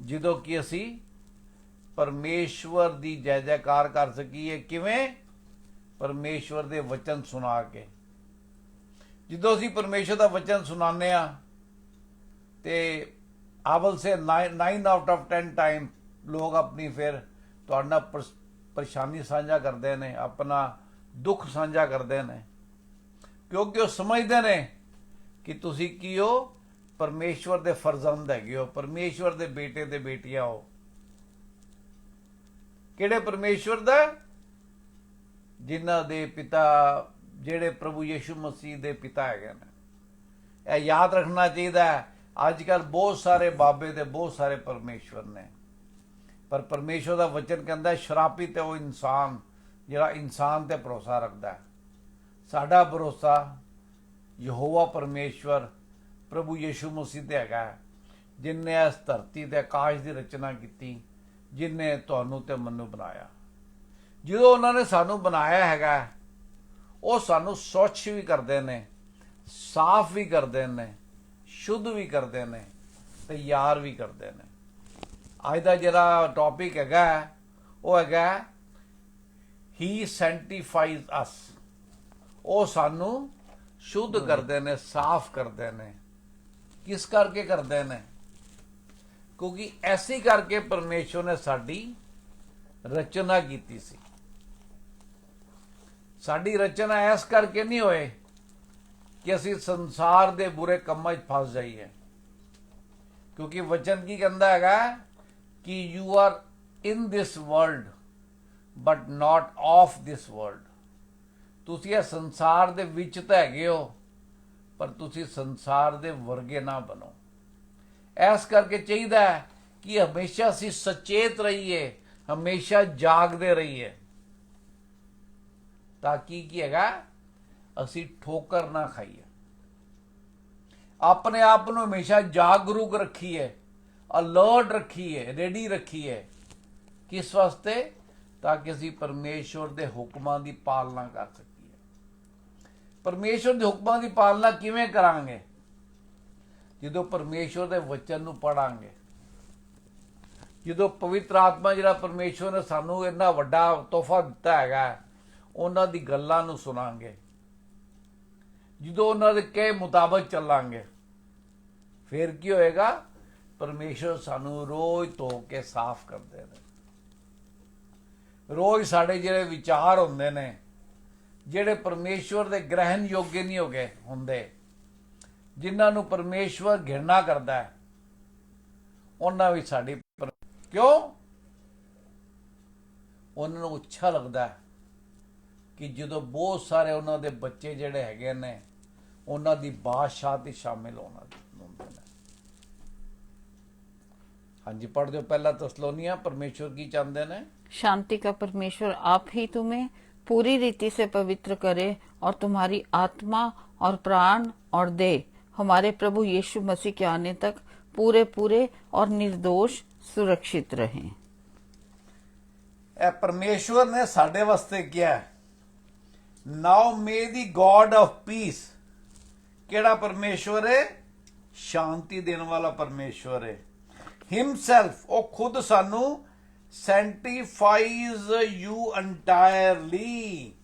ਜਦੋਂ ਕਿ ਅਸੀਂ ਪਰਮੇਸ਼ਵਰ ਦੀ ਜੈ ਜੈਕਾਰ ਕਰ ਸਕੀਏ। ਕਿਵੇਂ? ਪਰਮੇਸ਼ਵਰ ਦੇ ਵਚਨ ਸੁਣਾ ਕੇ। ਜਦੋਂ ਅਸੀਂ ਪਰਮੇਸ਼ਵਰ ਦਾ ਵਚਨ ਸੁਣਾਉਂਦੇ ਆ ਤੇ ਆਵਲ ਸੇ 9 ਆਊਟ ਆਫ 10 ਟਾਈਮ ਲੋਕ ਆਪਣੀ ਫਿਰ ਤੁਹਾਡੇ ਨਾਲ ਪਰੇਸ਼ਾਨੀ ਸਾਂਝਾ ਕਰਦੇ ਨੇ, ਆਪਣਾ ਦੁੱਖ ਸਾਂਝਾ ਕਰਦੇ ਨੇ, ਕਿਉਂਕਿ ਉਹ ਸਮਝਦੇ ਨੇ ਕਿ ਤੁਸੀਂ ਕੀ ਹੋ, ਪਰਮੇਸ਼ਵਰ ਦੇ ਫਰਜ਼ੰਦ ਹੈਗੇ ਹੋ, ਪਰਮੇਸ਼ਵਰ ਦੇ ਬੇਟੇ ਤੇ ਬੇਟੀਆਂ ਹੋ। ਕਿਹੜੇ ਪਰਮੇਸ਼ਵਰ ਦਾ? ਜਿਨ੍ਹਾਂ ਦੇ ਪਿਤਾ ਜਿਹੜੇ ਪ੍ਰਭੂ ਯਿਸੂ ਮਸੀਹ ਦੇ ਪਿਤਾ ਹੈਗੇ ਨੇ। ਇਹ ਯਾਦ ਰੱਖਣਾ ਚਾਹੀਦਾ ਹੈ। ਅੱਜ ਕੱਲ੍ਹ ਬਹੁਤ ਸਾਰੇ ਬਾਬੇ ਤੇ ਬਹੁਤ ਸਾਰੇ ਪਰਮੇਸ਼ਵਰ ਨੇ, ਪਰ ਪਰਮੇਸ਼ਵਰ ਦਾ ਵਚਨ ਕਹਿੰਦਾ ਸ਼ਰਾਪੀ ਤੇ ਉਹ ਇਨਸਾਨ ਜਿਹੜਾ ਇਨਸਾਨ ਤੇ ਭਰੋਸਾ ਰੱਖਦਾ ਹੈ। ਸਾਡਾ ਭਰੋਸਾ ਯਹੋਵਾ ਪਰਮੇਸ਼ਵਰ ਪ੍ਰਭੂ ਯਿਸੂ ਮਸੀਹ ਤੇ ਹੈਗਾ, ਜਿਨਨੇ ਇਸ ਧਰਤੀ ਤੇ ਆਕਾਸ਼ ਦੀ ਰਚਨਾ ਕੀਤੀ, ਜਿਨਨੇ ਤੁਹਾਨੂੰ ਤੇ ਮੈਨੂੰ ਬਣਾਇਆ। ਜਦੋਂ ਉਹਨਾਂ ਨੇ ਸਾਨੂੰ ਬਣਾਇਆ ਹੈਗਾ, ਉਹ ਸਾਨੂੰ ਸਵੱਛ ਵੀ ਕਰਦੇ ਨੇ, ਸਾਫ਼ ਵੀ ਕਰਦੇ ਨੇ, ਸ਼ੁੱਧ ਵੀ ਕਰਦੇ ਨੇ, ਤਿਆਰ ਵੀ ਕਰਦੇ ਨੇ। ਅੱਜ ਦਾ ਜਿਹੜਾ ਟੌਪਿਕ ਹੈਗਾ ਉਹ ਹੈਗਾ ਹੀ ਸੈਂਟੀਫਾਈਜ਼ ਅਸ। ਉਹ ਸਾਨੂੰ ਸ਼ੁੱਧ ਕਰਦੇ ਨੇ, ਸਾਫ਼ ਕਰਦੇ ਨੇ। ਕਿਸ ਕਰਕੇ ਕਰਦੇ ਨੇ? ਕਿਉਂਕਿ ਐਸੀ ਕਰਕੇ ਪਰਮੇਸ਼ਵਰ ਨੇ ਸਾਡੀ ਰਚਨਾ ਕੀਤੀ ਸੀ। ਸਾਡੀ ਰਚਨਾ ਇਸ ਕਰਕੇ ਨਹੀਂ ਹੋਏ ਕਿ ਅਸੀਂ ਸੰਸਾਰ ਦੇ ਬੁਰੇ ਕੰਮਾਂ 'ਚ ਫਸ ਜਾਈਏ। ਕਿਉਂਕਿ ਵਚਨ ਕੀ ਕਹਿੰਦਾ ਹੈਗਾ ਕਿ you are in this world but not of this world. ਤੁਸੀਂ ਇਹ ਸੰਸਾਰ ਦੇ ਵਿੱਚ ਤਾਂ ਹੈਗੇ ਹੋ, ਪਰ ਤੁਸੀਂ ਸੰਸਾਰ ਦੇ ਵਰਗੇ ਨਾ ਬਣੋ। ਇਸ ਕਰਕੇ ਚਾਹੀਦਾ ਹੈ ਕਿ ਹਮੇਸ਼ਾ ਅਸੀਂ ਸੁਚੇਤ ਰਹੀਏ, ਹਮੇਸ਼ਾ ਜਾਗਦੇ ਰਹੀਏ, ਤਾਂ ਕਿ ਕੀ ਹੈਗਾ ਅਸੀਂ ਠੋਕਰ ਨਾ ਖਾਈਏ। ਆਪਣੇ ਆਪ ਨੂੰ ਹਮੇਸ਼ਾ ਜਾਗਰੂਕ ਰੱਖੀਏ, ਅਲਰਟ ਰੱਖੀਏ, ਰੈਡੀ ਰੱਖੀਏ। ਕਿਸ ਵਾਸਤੇ? ਤਾਂ ਕਿ ਅਸੀਂ ਪਰਮੇਸ਼ਵਰ ਦੇ ਹੁਕਮਾਂ ਦੀ ਪਾਲਣਾ ਕਰ ਸਕੀਏ। ਪਰਮੇਸ਼ਵਰ ਦੇ ਹੁਕਮਾਂ ਦੀ ਪਾਲਣਾ ਕਿਵੇਂ ਕਰਾਂਗੇ? ਜਦੋਂ ਪਰਮੇਸ਼ਵਰ ਦੇ ਵਚਨ ਨੂੰ ਪੜਾਂਗੇ, ਜਦੋਂ ਪਵਿੱਤਰ ਆਤਮਾ ਜਿਹੜਾ ਪਰਮੇਸ਼ਵਰ ਨੇ ਸਾਨੂੰ ਇੰਨਾ ਵੱਡਾ ਤੋਹਫਾ ਦਿੱਤਾ ਹੈਗਾ, ਉਹਨਾਂ ਦੀ ਗੱਲਾਂ ਨੂੰ ਸੁਣਾਂਗੇ, ਜਦੋਂ ਉਹਨਾਂ ਦੇ ਕਹੇ ਮੁਤਾਬਕ ਚੱਲਾਂਗੇ, ਫਿਰ ਕੀ ਹੋਏਗਾ? ਪਰਮੇਸ਼ਵਰ ਸਾਨੂੰ ਰੋਜ਼ ਧੋ ਕੇ ਸਾਫ਼ ਕਰਦੇ ਨੇ। ਰੋਜ਼ ਸਾਡੇ ਜਿਹੜੇ ਵਿਚਾਰ ਹੁੰਦੇ ਨੇ, ਜਿਹੜੇ ਪਰਮੇਸ਼ਵਰ ਦੇ ਗ੍ਰਹਿਣ ਯੋਗੇ ਨਹੀਂ ਹੁੰਦੇ, ਜਿਨ੍ਹਾਂ ਨੂੰ ਪਰਮੇਸ਼ਵਰ ਘਿਰਣਾ ਕਰਦਾ ਹੈ, ਉਹਨਾਂ ਵਿੱਚ ਸਾਡੀ ਕਿਉਂ? ਉਹਨਾਂ ਨੂੰ ਅੱਛਾ ਲੱਗਦਾ ਹੈ ਕਿ ਜਦੋਂ ਬਹੁਤ ਸਾਰੇ ਉਹਨਾਂ ਦੇ ਬੱਚੇ ਜਿਹੜੇ ਹੈਗੇ ਨੇ, ਉਹਨਾਂ ਦੀ ਬਾਦਸ਼ਾਹ ਤੇ ਸ਼ਾਮਿਲ ਹੁੰਦੇ ਨੇ। ਹਾਂਜੀ, ਪੜ੍ਹ ਦਿਓ ਪਹਿਲਾ ਤਸਲੋਨੀਆ। परमेश्वर की चाहते ने? शांति का परमेश्वर आप ही तुम्हें पूरी रीति से पवित्र करे और तुम्हारी आत्मा और प्राण और देह हमारे प्रभु यीशु मसीह के आने तक पूरे पूरे और निर्दोष सुरक्षित रहें। ਇਹ ਪਰਮੇਸ਼ਵਰ ਨੇ ਸਾਡੇ ਵਾਸਤੇ ਕਿਹਾ, ਨਾਓ ਮੇ ਦੀ ਗॉड ਆਫ ਪੀਸ। ਕਿਹੜਾ ਪਰਮੇਸ਼ਵਰ ਹੈ? ਸ਼ਾਂਤੀ ਦੇਣ ਵਾਲਾ ਪਰਮੇਸ਼ਵਰ ਹੈ। ਹਿਮਸੈਲਫ, ਉਹ ਖੁਦ ਸਾਨੂੰ ਸੈਂਟੀਫਾਈਜ਼ ਯੂ ਐਂਟਾਇਰਲੀ।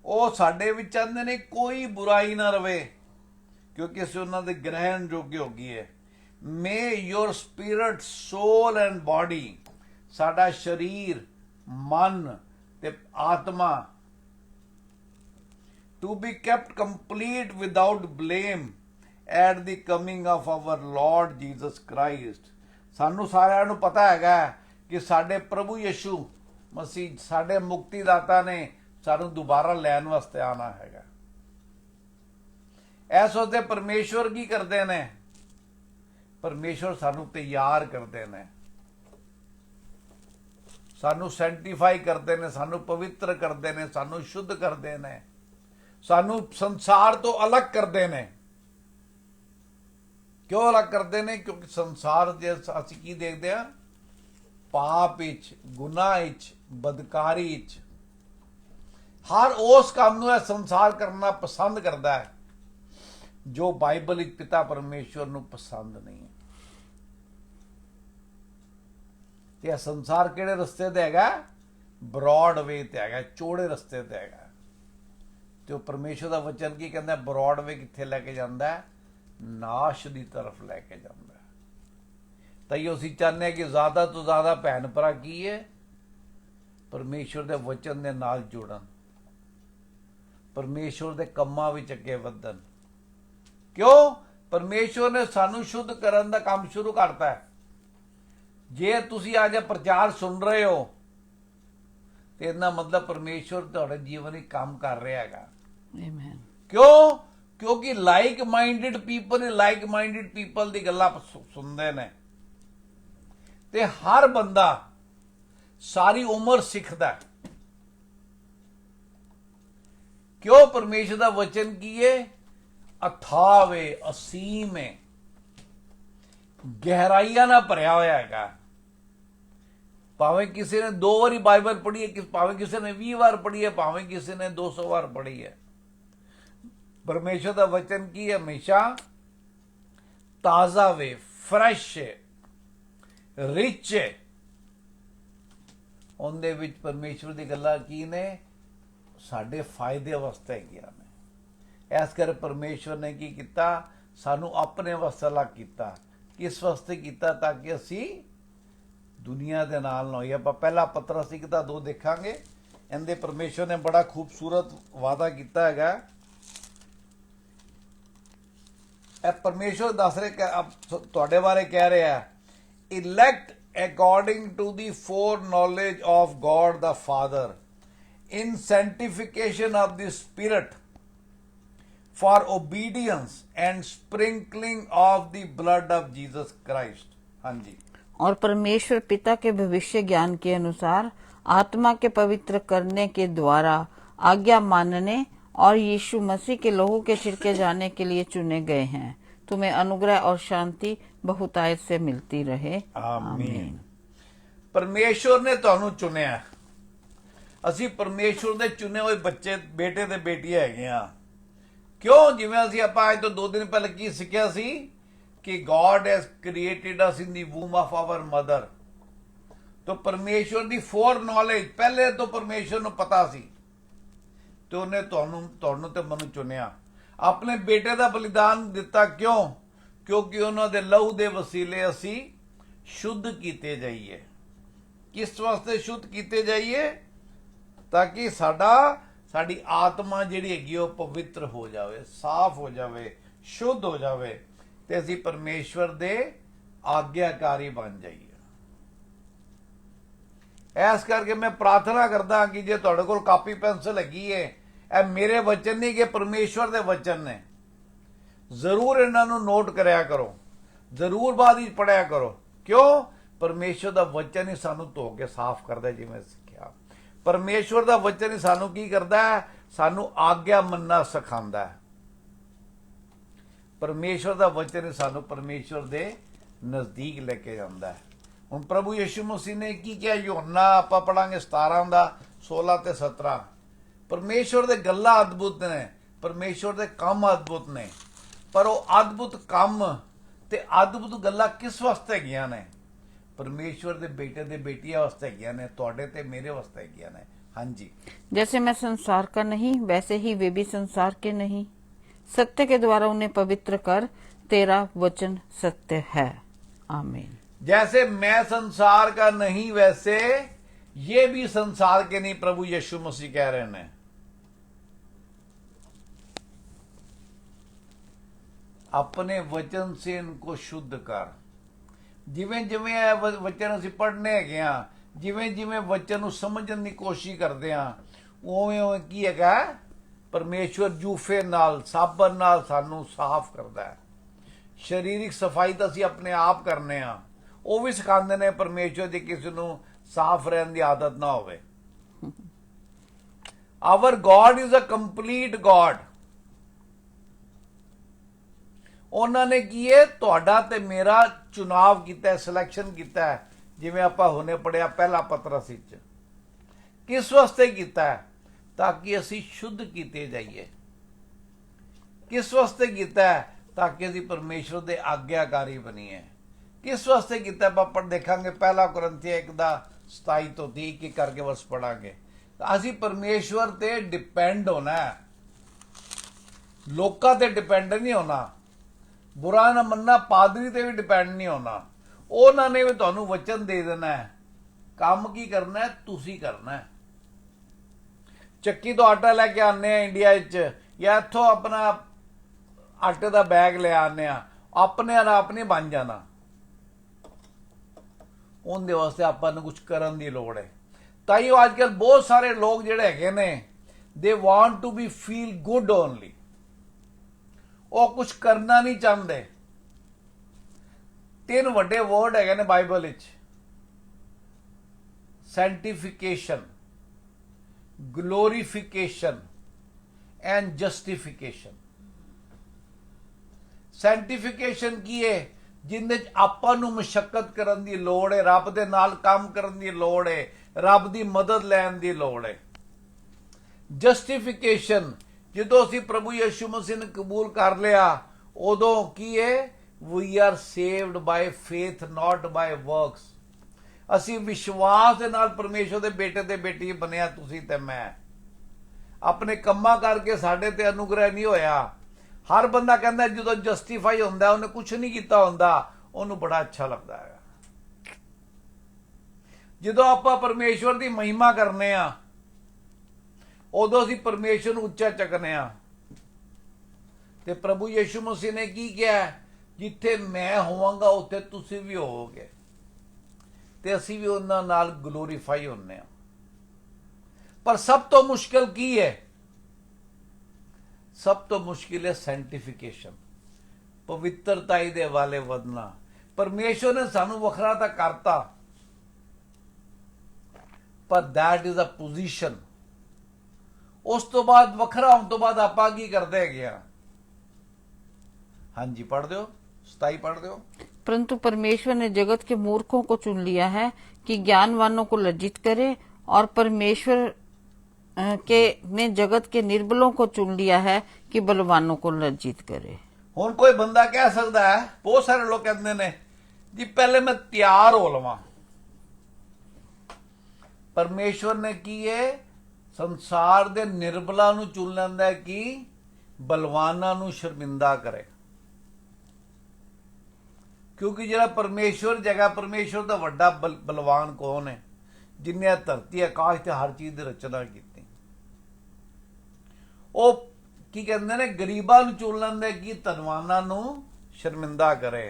ਉਹ ਸਾਡੇ ਵਿੱਚ ਚਾਹੁੰਦੇ ਨੇ ਕੋਈ ਬੁਰਾਈ ਨਾ ਰਵੇ, ਕਿਉਂਕਿ ਅਸੀਂ ਉਹਨਾਂ ਦੇ ਗ੍ਰਹਿਣ ਯੋਗ ਹੋ ਗਏ। ਮੇ ਯੋਰ ਸਪਿਰਿਟ, ਸੋਲ ਐਂਡ ਬਾਡੀ, ਸਾਡਾ ਸਰੀਰ, ਮਨ ਤੇ ਆਤਮਾ, to be kept complete without blame at the coming of our Lord Jesus Christ। ਸਾਨੂੰ ਸਾਰਿਆਂ ਨੂੰ ਪਤਾ ਹੈਗਾ ਕਿ ਸਾਡੇ ਪ੍ਰਭੂ ਯਿਸੂ ਮਸੀਹ, ਸਾਡੇ ਮੁਕਤੀਦਾਤਾ ਨੇ ਸਾਨੂੰ ਦੁਬਾਰਾ ਲੈਣ ਵਾਸਤੇ ਆਣਾ ਹੈਗਾ। ਇਸ ਵਾਸਤੇ ਪਰਮੇਸ਼ਵਰ ਕੀ ਕਰਦੇ ਨੇ? ਪਰਮੇਸ਼ਵਰ ਸਾਨੂੰ ਤਿਆਰ ਕਰਦੇ ਨੇ, ਸਾਨੂੰ ਸੈਂਟੀਫਾਈ ਕਰਦੇ ਨੇ, ਸਾਨੂੰ ਪਵਿੱਤਰ ਕਰਦੇ ਨੇ, ਸਾਨੂੰ ਸ਼ੁੱਧ ਕਰਦੇ ਨੇ, ਸਾਨੂੰ ਸੰਸਾਰ ਤੋਂ ਅਲੱਗ ਕਰਦੇ ਨੇ। ਕਿਉਂ ਅਲੱਗ ਕਰਦੇ ਨੇ? ਕਿਉਂਕਿ ਸੰਸਾਰ ਦੇ ਅਸੀਂ ਕੀ ਦੇਖਦੇ ਹਾਂ? ਪਾਪ ਵਿੱਚ, ਗੁਨਾਹ ਵਿੱਚ, ਬਦਕਾਰੀ ਵਿੱਚ, ਹਰ ਉਸ ਕੰਮ ਨੂੰ ਇਹ ਸੰਸਾਰ ਕਰਨਾ ਪਸੰਦ ਕਰਦਾ ਹੈ ਜੋ ਬਾਈਬਲ ਵਿੱਚ ਪਿਤਾ ਪਰਮੇਸ਼ਵਰ ਨੂੰ ਪਸੰਦ ਨਹੀਂ ਹੈ। ਤੇ ਇਹ ਸੰਸਾਰ ਕਿਹੜੇ ਰਸਤੇ ਤੇ ਹੈਗਾ? ਬ੍ਰੌਡ ਵੇ ਤੇ ਹੈਗਾ, ਚੌੜੇ ਰਸਤੇ ਤੇ ਹੈਗਾ। ਤੇ ਪਰਮੇਸ਼ਵਰ ਦਾ ਵਚਨ ਕੀ ਕਹਿੰਦਾ? ਬ੍ਰੌਡ ਵੇ ਕਿੱਥੇ ਲੈ ਕੇ ਜਾਂਦਾ ਹੈ? ਨਾਸ਼ ਦੀ ਤਰਫ ਲੈ ਕੇ ਜਾਂਦਾ ਹੈ। ਤਾਂ ਇਹ ਅਸੀਂ ਚਾਹੁੰਦੇ ਹਾਂ ਕਿ ਜ਼ਿਆਦਾ ਤੋਂ ਜ਼ਿਆਦਾ ਭੈਣ ਭਰਾ ਕੀ ਹੈ? ਪਰਮੇਸ਼ਵਰ ਦੇ ਵਚਨ ਦੇ ਨਾਲ ਜੁੜਨ, ਪਰਮੇਸ਼ਵਰ ਦੇ ਕੰਮਾਂ ਵਿੱਚ ਅੱਗੇ ਵਧਣ। ਕਿਉਂ? ਪਰਮੇਸ਼ਵਰ ਨੇ ਸਾਨੂੰ ਸ਼ੁੱਧ ਕਰਨ ਦਾ ਕੰਮ ਸ਼ੁਰੂ ਕਰਤਾ ਹੈ। ਜੇ ਤੁਸੀਂ ਅੱਜ ਪ੍ਰਚਾਰ ਸੁਣ ਰਹੇ ਹੋ ਤੇ ਇਹਦਾ ਮਤਲਬ ਪਰਮੇਸ਼ਵਰ ਤੁਹਾਡੇ ਜੀਵਨ ਵਿੱਚ ਕੰਮ ਕਰ ਰਿਹਾ ਹੈਗਾ। Amen। ਕਿਉਂ? ਕਿਉਂਕਿ ਲਾਈਕ ਮਾਈਂਡਡ ਪੀਪਲ ਦੀ ਗੱਲਾਂ ਸੁਣਦੇ ਨੇ ਤੇ ਹਰ ਬੰਦਾ ਸਾਰੀ ਉਮਰ ਸਿੱਖਦਾ। ਕਿਉਂ? ਪਰਮੇਸ਼ਰ ਦਾ ਵਚਨ ਕੀ ਹੈ? ਅਥਾਹ ਵੇ, ਅਸੀਮ ਹੈ। ਗਹਿਰਾਈਆਂ ਨਾਲ ਭਰਿਆ ਹੋਇਆ ਹੈਗਾ। ਭਾਵੇਂ ਕਿਸੇ ਨੇ 2 ਵਾਰੀ ਬਾਈਬਲ ਪੜ੍ਹੀ ਹੈ, ਭਾਵੇਂ ਕਿਸੇ ਨੇ 20 ਵਾਰ ਪੜ੍ਹੀ ਹੈ, ਭਾਵੇਂ ਕਿਸੇ ਨੇ 200 ਵਾਰ ਪੜ੍ਹੀ ਹੈ। ਪਰਮੇਸ਼ਰ ਦਾ ਵਚਨ ਕੀ ਹੈ? ਹਮੇਸ਼ਾ ਤਾਜ਼ਾ ਵੇ, ਫਰੈਸ਼ ਹੈ, ਰਿਚ ਹੈ। ਉਹਦੇ ਵਿੱਚ ਪਰਮੇਸ਼ਰ ਦੀ ਗੱਲਾਂ ਕੀ ਨੇ? ਸਾਡੇ ਫਾਇਦੇ ਵਾਸਤੇ ਹੈਗੀਆਂ ਨੇ। ਇਸ ਕਰਕੇ ਪਰਮੇਸ਼ਰ ਨੇ ਕੀ ਕੀਤਾ? ਸਾਨੂੰ ਆਪਣੇ ਵਾਸਤੇ ਅਲੱਗ ਕੀਤਾ। ਕਿਸ ਵਾਸਤੇ ਕੀਤਾ? ਤਾਂ ਕਿ ਅਸੀਂ ਦੁਨੀਆ ਦੇ ਨਾਲ ਨਾ ਹੋਈਏ। ਆਪਾਂ ਪਹਿਲਾ ਪਤਰਸ 1:2 ਦੇਖਾਂਗੇ। ਇਹਦੇ ਪਰਮੇਸ਼ਰ ਨੇ ਬੜਾ ਖੂਬਸੂਰਤ ਵਾਅਦਾ ਕੀਤਾ ਹੈਗਾ। ਇਹ ਪਰਮੇਸ਼ਰ ਦੱਸ ਰਿਹਾ, ਤੁਹਾਡੇ ਬਾਰੇ ਕਹਿ ਰਿਹਾ, elect according to the foreknowledge of God the Father in sanctification of the spirit for obedience and sprinkling of the blood of Jesus Christ। हाँ जी। और परमेश्वर पिता के भविष्य ज्ञान के अनुसार आत्मा के पवित्र करने के द्वारा आज्ञा मानने और यीशु मसीह के लहू के छिड़के जाने के लिए चुने गए हैं। तुम्हें अनुग्रह और शांति बहुतायत से मिलती रहे। आमीन। परमेश्वर ने ਤੁਹਾਨੂੰ ਚੁਣਿਆ। ਅਸੀਂ ਪਰਮੇਸ਼ਵਰ ਦੇ ਚੁਣੇ ਹੋਏ ਬੱਚੇ, ਬੇਟੇ ਤੇ ਬੇਟੀਆਂ ਹੈਗੇ ਆ। ਕਿਉਂ? ਜਿਵੇਂ ਅਸੀਂ ਆਪਾਂ ਅੱਜ ਤੋਂ 2 ਦਿਨ ਪਹਿਲਾਂ ਕੀ ਸਿੱਖਿਆ ਸੀ ਕਿ god has created us in the ਵੂਮ of hour mother. तो ਪਰਮੇਸ਼ਵਰ ਦੀ ਫੋਰ ਨੌਲੇਜ ਪਹਿਲੇ ਤੋਂ ਪਰਮੇਸ਼ਵਰ ਨੂੰ ਪਤਾ ਸੀ ਤੇ ਉਹਨੇ ਤੁਹਾਨੂੰ ਤੇ ਮੈਨੂੰ ਚੁਣਿਆ। ਆਪਣੇ ਬੇਟੇ ਦਾ ਬਲੀਦਾਨ ਦਿੱਤਾ। ਕਿਉਂ? ਕਿਉਂਕਿ ਉਹਨਾਂ ਦੇ ਲਹੂ ਦੇ ਵਸੀਲੇ ਅਸੀਂ ਸ਼ੁੱਧ ਕੀਤੇ ਜਾਈਏ। ਕਿਸ ਵਾਸਤੇ ਸ਼ੁੱਧ ਕੀਤੇ ਜਾਈਏ? ताकि साड़ी आत्मा जिहड़ी हैगी वो पवित्र हो जाए, साफ हो जाए, शुद्ध हो जाए ते असीं परमेश्वर दे आज्ञाकारी बन जाइए। इस करके मैं प्रार्थना करदा कि जे तुहाडे कोल कापी पेंसिल हैगी है, ਇਹ मेरे वचन नहीं कि परमेश्वर दे वचन ने, जरूर इन्हां नूं नोट करया करो, जरूर बाद विच पढ़िया करो। क्यों? परमेश्वर दा वचन ही सानूं धो के साफ करदा। जिवें सिक्ख्या परमेश्वर ਦਾ ਵਚਨ ਹੀ ਸਾਨੂੰ ਕੀ ਕਰਦਾ ਹੈ? ਸਾਨੂੰ ਆਗਿਆ ਮੰਨਣਾ ਸਿਖਾਉਂਦਾ ਹੈ। ਪਰਮੇਸ਼ਵਰ ਦਾ ਵਚਨ ਹੀ ਸਾਨੂੰ ਪਰਮੇਸ਼ਵਰ ਦੇ ਨਜ਼ਦੀਕ ਲੈ ਕੇ ਜਾਂਦਾ ਹੈ। ਹੁਣ ਪ੍ਰਭੂ ਯਿਸੂ ਮਸੀਹ ਨੇ ਕੀ ਕਿਹਾ? ਯੋਹੰਨਾ ਆਪਾਂ ਪੜਾਂਗੇ 17 ਦਾ 16 ਤੇ 17। ਪਰਮੇਸ਼ਵਰ ਦੇ ਗੱਲਾਂ ਅਦਭੁਤ ਨੇ, ਪਰਮੇਸ਼ਵਰ ਦੇ ਕੰਮ ਅਦਭੁਤ ਨੇ, ਪਰ ਉਹ ਅਦਭੁਤ ਕੰਮ ਤੇ ਅਦਭੁਤ ਗੱਲਾਂ ਕਿਸ ਵਾਸਤੇ ਹੈਗੀਆਂ ਨੇ? परमेश्वर दे बेटे दे बेटियां वास्ते हैगियां ने, तुहाडे ते मेरे वास्ते हैगियां ने। हाँ जी। जैसे मैं संसार का नहीं, वैसे ही वे भी संसार के नहीं। सत्य के द्वारा उन्हें पवित्र कर, तेरा वचन सत्य है। आमीन। जैसे मैं संसार का नहीं, वैसे ये भी संसार के नहीं, प्रभु यीशु मसीह कह रहे हैं। अपने वचन से इनको शुद्ध कर। ਜਿਵੇਂ ਜਿਵੇਂ ਇਹ ਵਚਨ ਅਸੀਂ ਪੜ੍ਹਨੇ ਹੈਗੇ ਆ, ਜਿਵੇਂ ਜਿਵੇਂ ਵਚਨ ਨੂੰ ਸਮਝਣ ਦੀ ਕੋਸ਼ਿਸ਼ ਕਰਦੇ ਆ, ਉਵੇਂ ਉਵੇਂ ਕੀ ਹੈਗਾ? ਪਰਮੇਸ਼ਵਰ ਜੂਫੇ ਨਾਲ, ਸਾਬਣ ਨਾਲ ਸਾਨੂੰ ਸਾਫ਼ ਕਰਦਾ ਹੈ। ਸਰੀਰਕ ਸਫਾਈ ਤਾਂ ਅਸੀਂ ਆਪਣੇ ਆਪ ਕਰਨੇ ਆ, ਉਹ ਵੀ ਸਿਖਾਉਂਦੇ ਨੇ ਪਰਮੇਸ਼ਵਰ ਜੇ ਕਿਸੇ ਨੂੰ ਸਾਫ਼ ਰਹਿਣ ਦੀ ਆਦਤ ਨਾ ਹੋਵੇ। Our God is a complete God. ਉਹਨਾਂ ਨੇ ਕੀ ਹੈ? ਤੁਹਾਡਾ ਤੇ ਮੇਰਾ ਚੁਣਾਵ ਕੀਤਾ, ਸਿਲੈਕਸ਼ਨ ਕੀਤਾ ਹੈ। ਜਿਵੇਂ ਆਪਾਂ ਹੁਣੇ ਪੜਿਆ ਪਹਿਲਾ ਪਤਰਸ ਵਿੱਚ। ਕਿਸ ਵਾਸਤੇ ਕੀਤਾ ਹੈ? ਤਾਂ ਕਿ ਅਸੀਂ ਸ਼ੁੱਧ ਕੀਤੇ ਜਾਈਏ। ਕਿਸ ਵਾਸਤੇ ਕੀਤਾ ਹੈ? ਤਾਂ ਕਿ ਅਸੀਂ ਪਰਮੇਸ਼ਵਰ ਦੇ ਆਗਿਆਕਾਰੀ ਬਣੀਏ। ਕਿਸ ਵਾਸਤੇ ਕੀਤਾ? ਆਪਾਂ ਦੇਖਾਂਗੇ ਪਹਿਲਾ ਕੁਰਿੰਥੀਆਂ 1:27 ਤੋਂ 30 ਕਰਕੇ ਵਰਸ ਪੜਾਂਗੇ। ਤਾਂ ਅਸੀਂ ਪਰਮੇਸ਼ਵਰ ਤੇ ਡਿਪੈਂਡ ਹੋਣਾ ਹੈ, ਲੋਕਾਂ ਤੇ ਡਿਪੈਂਡ ਨਹੀਂ ਹੋਣਾ। बुरा ना मनना, पादरी ते भी डिपेंड नहीं होना। उन्होंने भी तुहानू वचन दे देना है, काम की करना है, तुसी करना है। ਚੱਕੀ ਤੋਂ ਆਟਾ ਲੈ ਕੇ ਆਨੇ ਆ ਇੰਡੀਆ 'ਚ, ਜਾਂ ਇੱਥੋਂ ਆਪਣਾ ਆਟੇ ਦਾ ਬੈਗ ਲੈ ਆਨੇ ਆ, ਆਪਣੇ ਆਪ ਨਹੀਂ ਬਣ ਜਾਣਾ। ਉਹਦੇ ਵਾਸਤੇ ਆਪਾਂ ਨੂੰ ਕੁਝ ਕਰਨ ਦੀ ਲੋੜ ਹੈ। ਤਾਂ ਹੀ ਅੱਜ ਕੱਲ੍ਹ ਬਹੁਤ ਸਾਰੇ ਲੋਕ ਜਿਹੜੇ ਹੈਗੇ ਨੇ, they want to be feel good only. ਉਹ ਕੁਝ ਕਰਨਾ ਨਹੀਂ ਚਾਹੁੰਦੇ। 3 ਵੱਡੇ ਵਰਡ ਹੈਗੇ ਨੇ ਬਾਈਬਲ ਵਿੱਚ: ਸੈਂਟੀਫਿਕੇਸ਼ਨ, glorification and justification। सैंटिफिकेशन की है? ਜਿੰਦੇ 'ਚ ਆਪਾਂ ਨੂੰ ਮੁਸ਼ਕਲ ਕਰਨ ਦੀ ਲੋੜ ਹੈ, ਰੱਬ ਦੇ ਨਾਲ ਕੰਮ ਕਰਨ ਦੀ ਲੋੜ ਹੈ, ਰੱਬ ਦੀ ਮਦਦ ਲੈਣ ਦੀ ਲੋੜ ਹੈ। ਜਸਟੀਫਿਕੇਸ਼ਨ, ਜਦੋਂ ਅਸੀਂ ਪ੍ਰਭੂ ਯਿਸੂ ਮਸੀਹ ਨੂੰ ਕਬੂਲ ਕਰ ਲਿਆ, ਉਦੋਂ ਕੀ ਹੈ? We are saved by faith not by works. ਅਸੀਂ ਵਿਸ਼ਵਾਸ ਦੇ ਨਾਲ ਪਰਮੇਸ਼ਰ ਦੇ ਬੇਟੇ ਤੇ ਬੇਟੀ ਬਣਿਆ, ਤੁਸੀਂ ਤੇ ਮੈਂ। ਆਪਣੇ ਕੰਮਾਂ ਕਰਕੇ ਸਾਡੇ ਤੇ ਅਨੁਗ੍ਰਹਿ ਨਹੀਂ ਹੋਇਆ। ਹਰ ਬੰਦਾ ਕਹਿੰਦਾ ਜਦੋਂ ਜਸਟੀਫਾਈ ਹੁੰਦਾ ਉਹਨੇ ਕੁਝ ਨਹੀਂ ਕੀਤਾ ਹੁੰਦਾ, ਉਹਨੂੰ ਬੜਾ ਅੱਛਾ ਲੱਗਦਾ ਹੈ। ਜਦੋਂ ਆਪਾਂ ਪਰਮੇਸ਼ਵਰ ਦੀ ਮਹਿਮਾ ਕਰਨੇ ਆ, ਉਦੋਂ ਅਸੀਂ ਪਰਮੇਸ਼ਵਰ ਨੂੰ ਉੱਚਾ ਚੱਕਨੇ ਆ। ਤੇ ਪ੍ਰਭੂ ਯਿਸੂ ਮਸੀਹ ਨੇ ਕੀ ਕਿਹਾ? ਜਿੱਥੇ ਮੈਂ ਹੋਵਾਂਗਾ ਉੱਥੇ ਤੁਸੀਂ ਵੀ ਹੋਵੋਗੇ, ਤੇ ਅਸੀਂ ਵੀ ਉਹਨਾਂ ਨਾਲ ਗਲੋਰੀਫਾਈ ਹੁੰਨੇ ਆ। ਪਰ ਸਭ ਤੋਂ ਮੁਸ਼ਕਿਲ ਕੀ ਹੈ? ਸਭ ਤੋਂ ਮੁਸ਼ਕਿਲ ਹੈ ਸੈਂਟੀਫਿਕੇਸ਼ਨ, ਪਵਿੱਤਰਤਾਈ ਦੇ ਵਾਲੇ ਵਧਣਾ। ਪਰਮੇਸ਼ਵਰ ਨੇ ਸਾਨੂੰ ਵੱਖਰਾ ਤਾਂ ਕਰਤਾ, ਪਰ that is a position। ਉਸ ਤੋਂ ਬਾਅਦ ਵੱਖਰਾ ਹੋਣ ਤੋਂ ਬਾਅਦ ਆਪਾਂ ਕੀ ਕਰਦੇ ਹੈਗੇ ਆ? ਹਾਂਜੀ पढ़ दो, 27 पढ़ दो। परंतु परमेश्वर ने जगत के मूर्खों को चुन लिया है कि ज्ञानवानों को लज्जित करे, और परमेश्वर ने जगत के निर्बलों को चुन लिया है कि बलवानों को लज्जित करे। ਹੁਣ ਕੋਈ ਬੰਦਾ ਕਹਿ ਸਕਦਾ ਹੈ, ਬਹੁਤ ਸਾਰੇ ਲੋਕ ਕਹਿੰਦੇ ਨੇ ਜੀ ਪਹਿਲੇ ਮੈਂ ਤਿਆਰ ਹੋ ਲਵਾਂ। ਪਰਮੇਸ਼ਵਰ ਨੇ ਕੀ ਹੈ? ਸੰਸਾਰ ਦੇ ਨਿਰਬਲਾਂ ਨੂੰ ਚੁਣ ਲੈਂਦਾ ਕਿ ਬਲਵਾਨਾਂ ਨੂੰ ਸ਼ਰਮਿੰਦਾ ਕਰੇ। ਕਿਉਂਕਿ ਜਿਹੜਾ ਪਰਮੇਸ਼ਵਰ ਜਗ੍ਹਾ, ਪਰਮੇਸ਼ਵਰ ਦਾ ਵੱਡਾ ਬਲਵਾਨ ਕੌਣ ਹੈ? ਜਿਨੇ ਧਰਤੀ ਆਕਾਸ਼ ਤੇ ਹਰ ਚੀਜ਼ ਦੀ ਰਚਨਾ ਕੀਤੀ। ਉਹ ਕੀ ਕਹਿੰਦੇ ਨੇ? ਗਰੀਬਾਂ ਨੂੰ ਚੁਣ ਲੈਂਦੇ ਕਿ ਧਨਵਾਨਾਂ ਨੂੰ ਸ਼ਰਮਿੰਦਾ ਕਰੇ।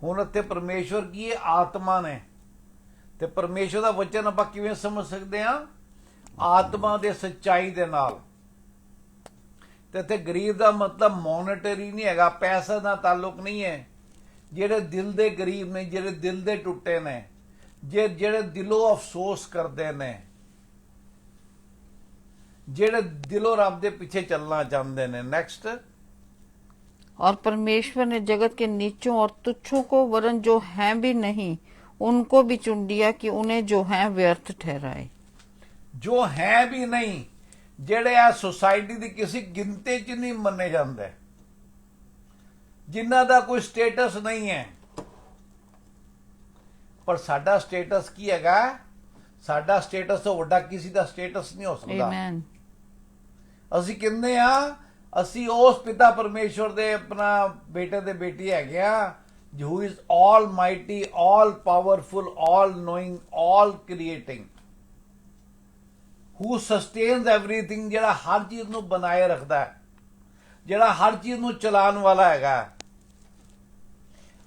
ਹੁਣ ਇੱਥੇ ਪਰਮੇਸ਼ਵਰ ਕੀ ਹੈ? ਆਤਮਾ ਨੇ। ਤੇ ਪਰਮੇਸ਼ਵਰ ਦਾ ਵਚਨ ਆਪਾਂ ਕਿਵੇਂ ਸਮਝ ਸਕਦੇ ਹਾਂ? ਆਤਮਾ ਦੇ ਸੱਚਾਈ ਦੇ ਨਾਲ। ਤੇ ਇੱਥੇ ਗਰੀਬ ਦਾ ਮਤਲਬ ਮੋਨੇਟਰੀ ਨਹੀਂ ਹੈਗਾ, ਪੈਸੇ ਦਾ ਤਾਲੁਕ ਨਹੀਂ ਹੈ। ਜਿਹੜੇ ਦਿਲ ਦੇ ਗਰੀਬ ਨੇ, ਜਿਹੜੇ ਦਿਲ ਦੇ ਟੁੱਟੇ ਨੇ, ਜਿਹੜੇ ਦਿਲੋਂ ਅਫਸੋਸ ਕਰਦੇ ਨੇ, ਜਿਹੜੇ ਦਿਲੋਂ ਰੱਬ ਦੇ ਪਿੱਛੇ ਚੱਲਣਾ ਚਾਹੁੰਦੇ ਨੇ। नेक्स्ट, और परमेश्वर ने जगत के नीचों और तुच्छों को, वरन जो हैं भी नहीं, उनको भी चुन लिया कि उन्हें जो हैं व्यर्थ ठहराए। जो हैं भी नहीं, ਜਿਹੜੇ ਆ ਸੁਸਾਇਟੀ ਦੀ ਕਿਸੇ ਗਿਣਤੀ 'ਚ ਨਹੀਂ ਮੰਨੇ ਜਾਂਦੇ, ਜਿਨ੍ਹਾਂ ਦਾ ਕੋਈ ਸਟੇਟਸ ਨਹੀਂ ਹੈ। ਪਰ ਸਾਡਾ ਸਟੇਟਸ ਕੀ ਹੈਗਾ? ਸਾਡਾ ਸਟੇਟਸ ਤੋਂ ਵੱਡਾ ਕਿਸੇ ਦਾ ਸਟੇਟਸ ਨਹੀਂ ਹੋ ਸਕਦਾ। ਆਮੇਨ। ਅਸੀਂ ਕਹਿੰਦੇ ਆ ਅਸੀਂ ਉਸ ਪਿਤਾ ਪਰਮੇਸ਼ਵਰ ਦੇ ਆਪਣਾ ਬੇਟੇ ਦੇ ਬੇਟੀ ਹੈਗੇ ਆ, who is almighty, all powerful, all knowing, all creating, who sustains everything, ਜਿਹੜਾ ਹਰ ਚੀਜ਼ ਨੂੰ ਬਣਾਏ ਰੱਖਦਾ ਹੈ, ਜਿਹੜਾ ਹਰ ਚੀਜ਼ ਨੂੰ ਚਲਾਉਣ ਵਾਲਾ ਹੈਗਾ।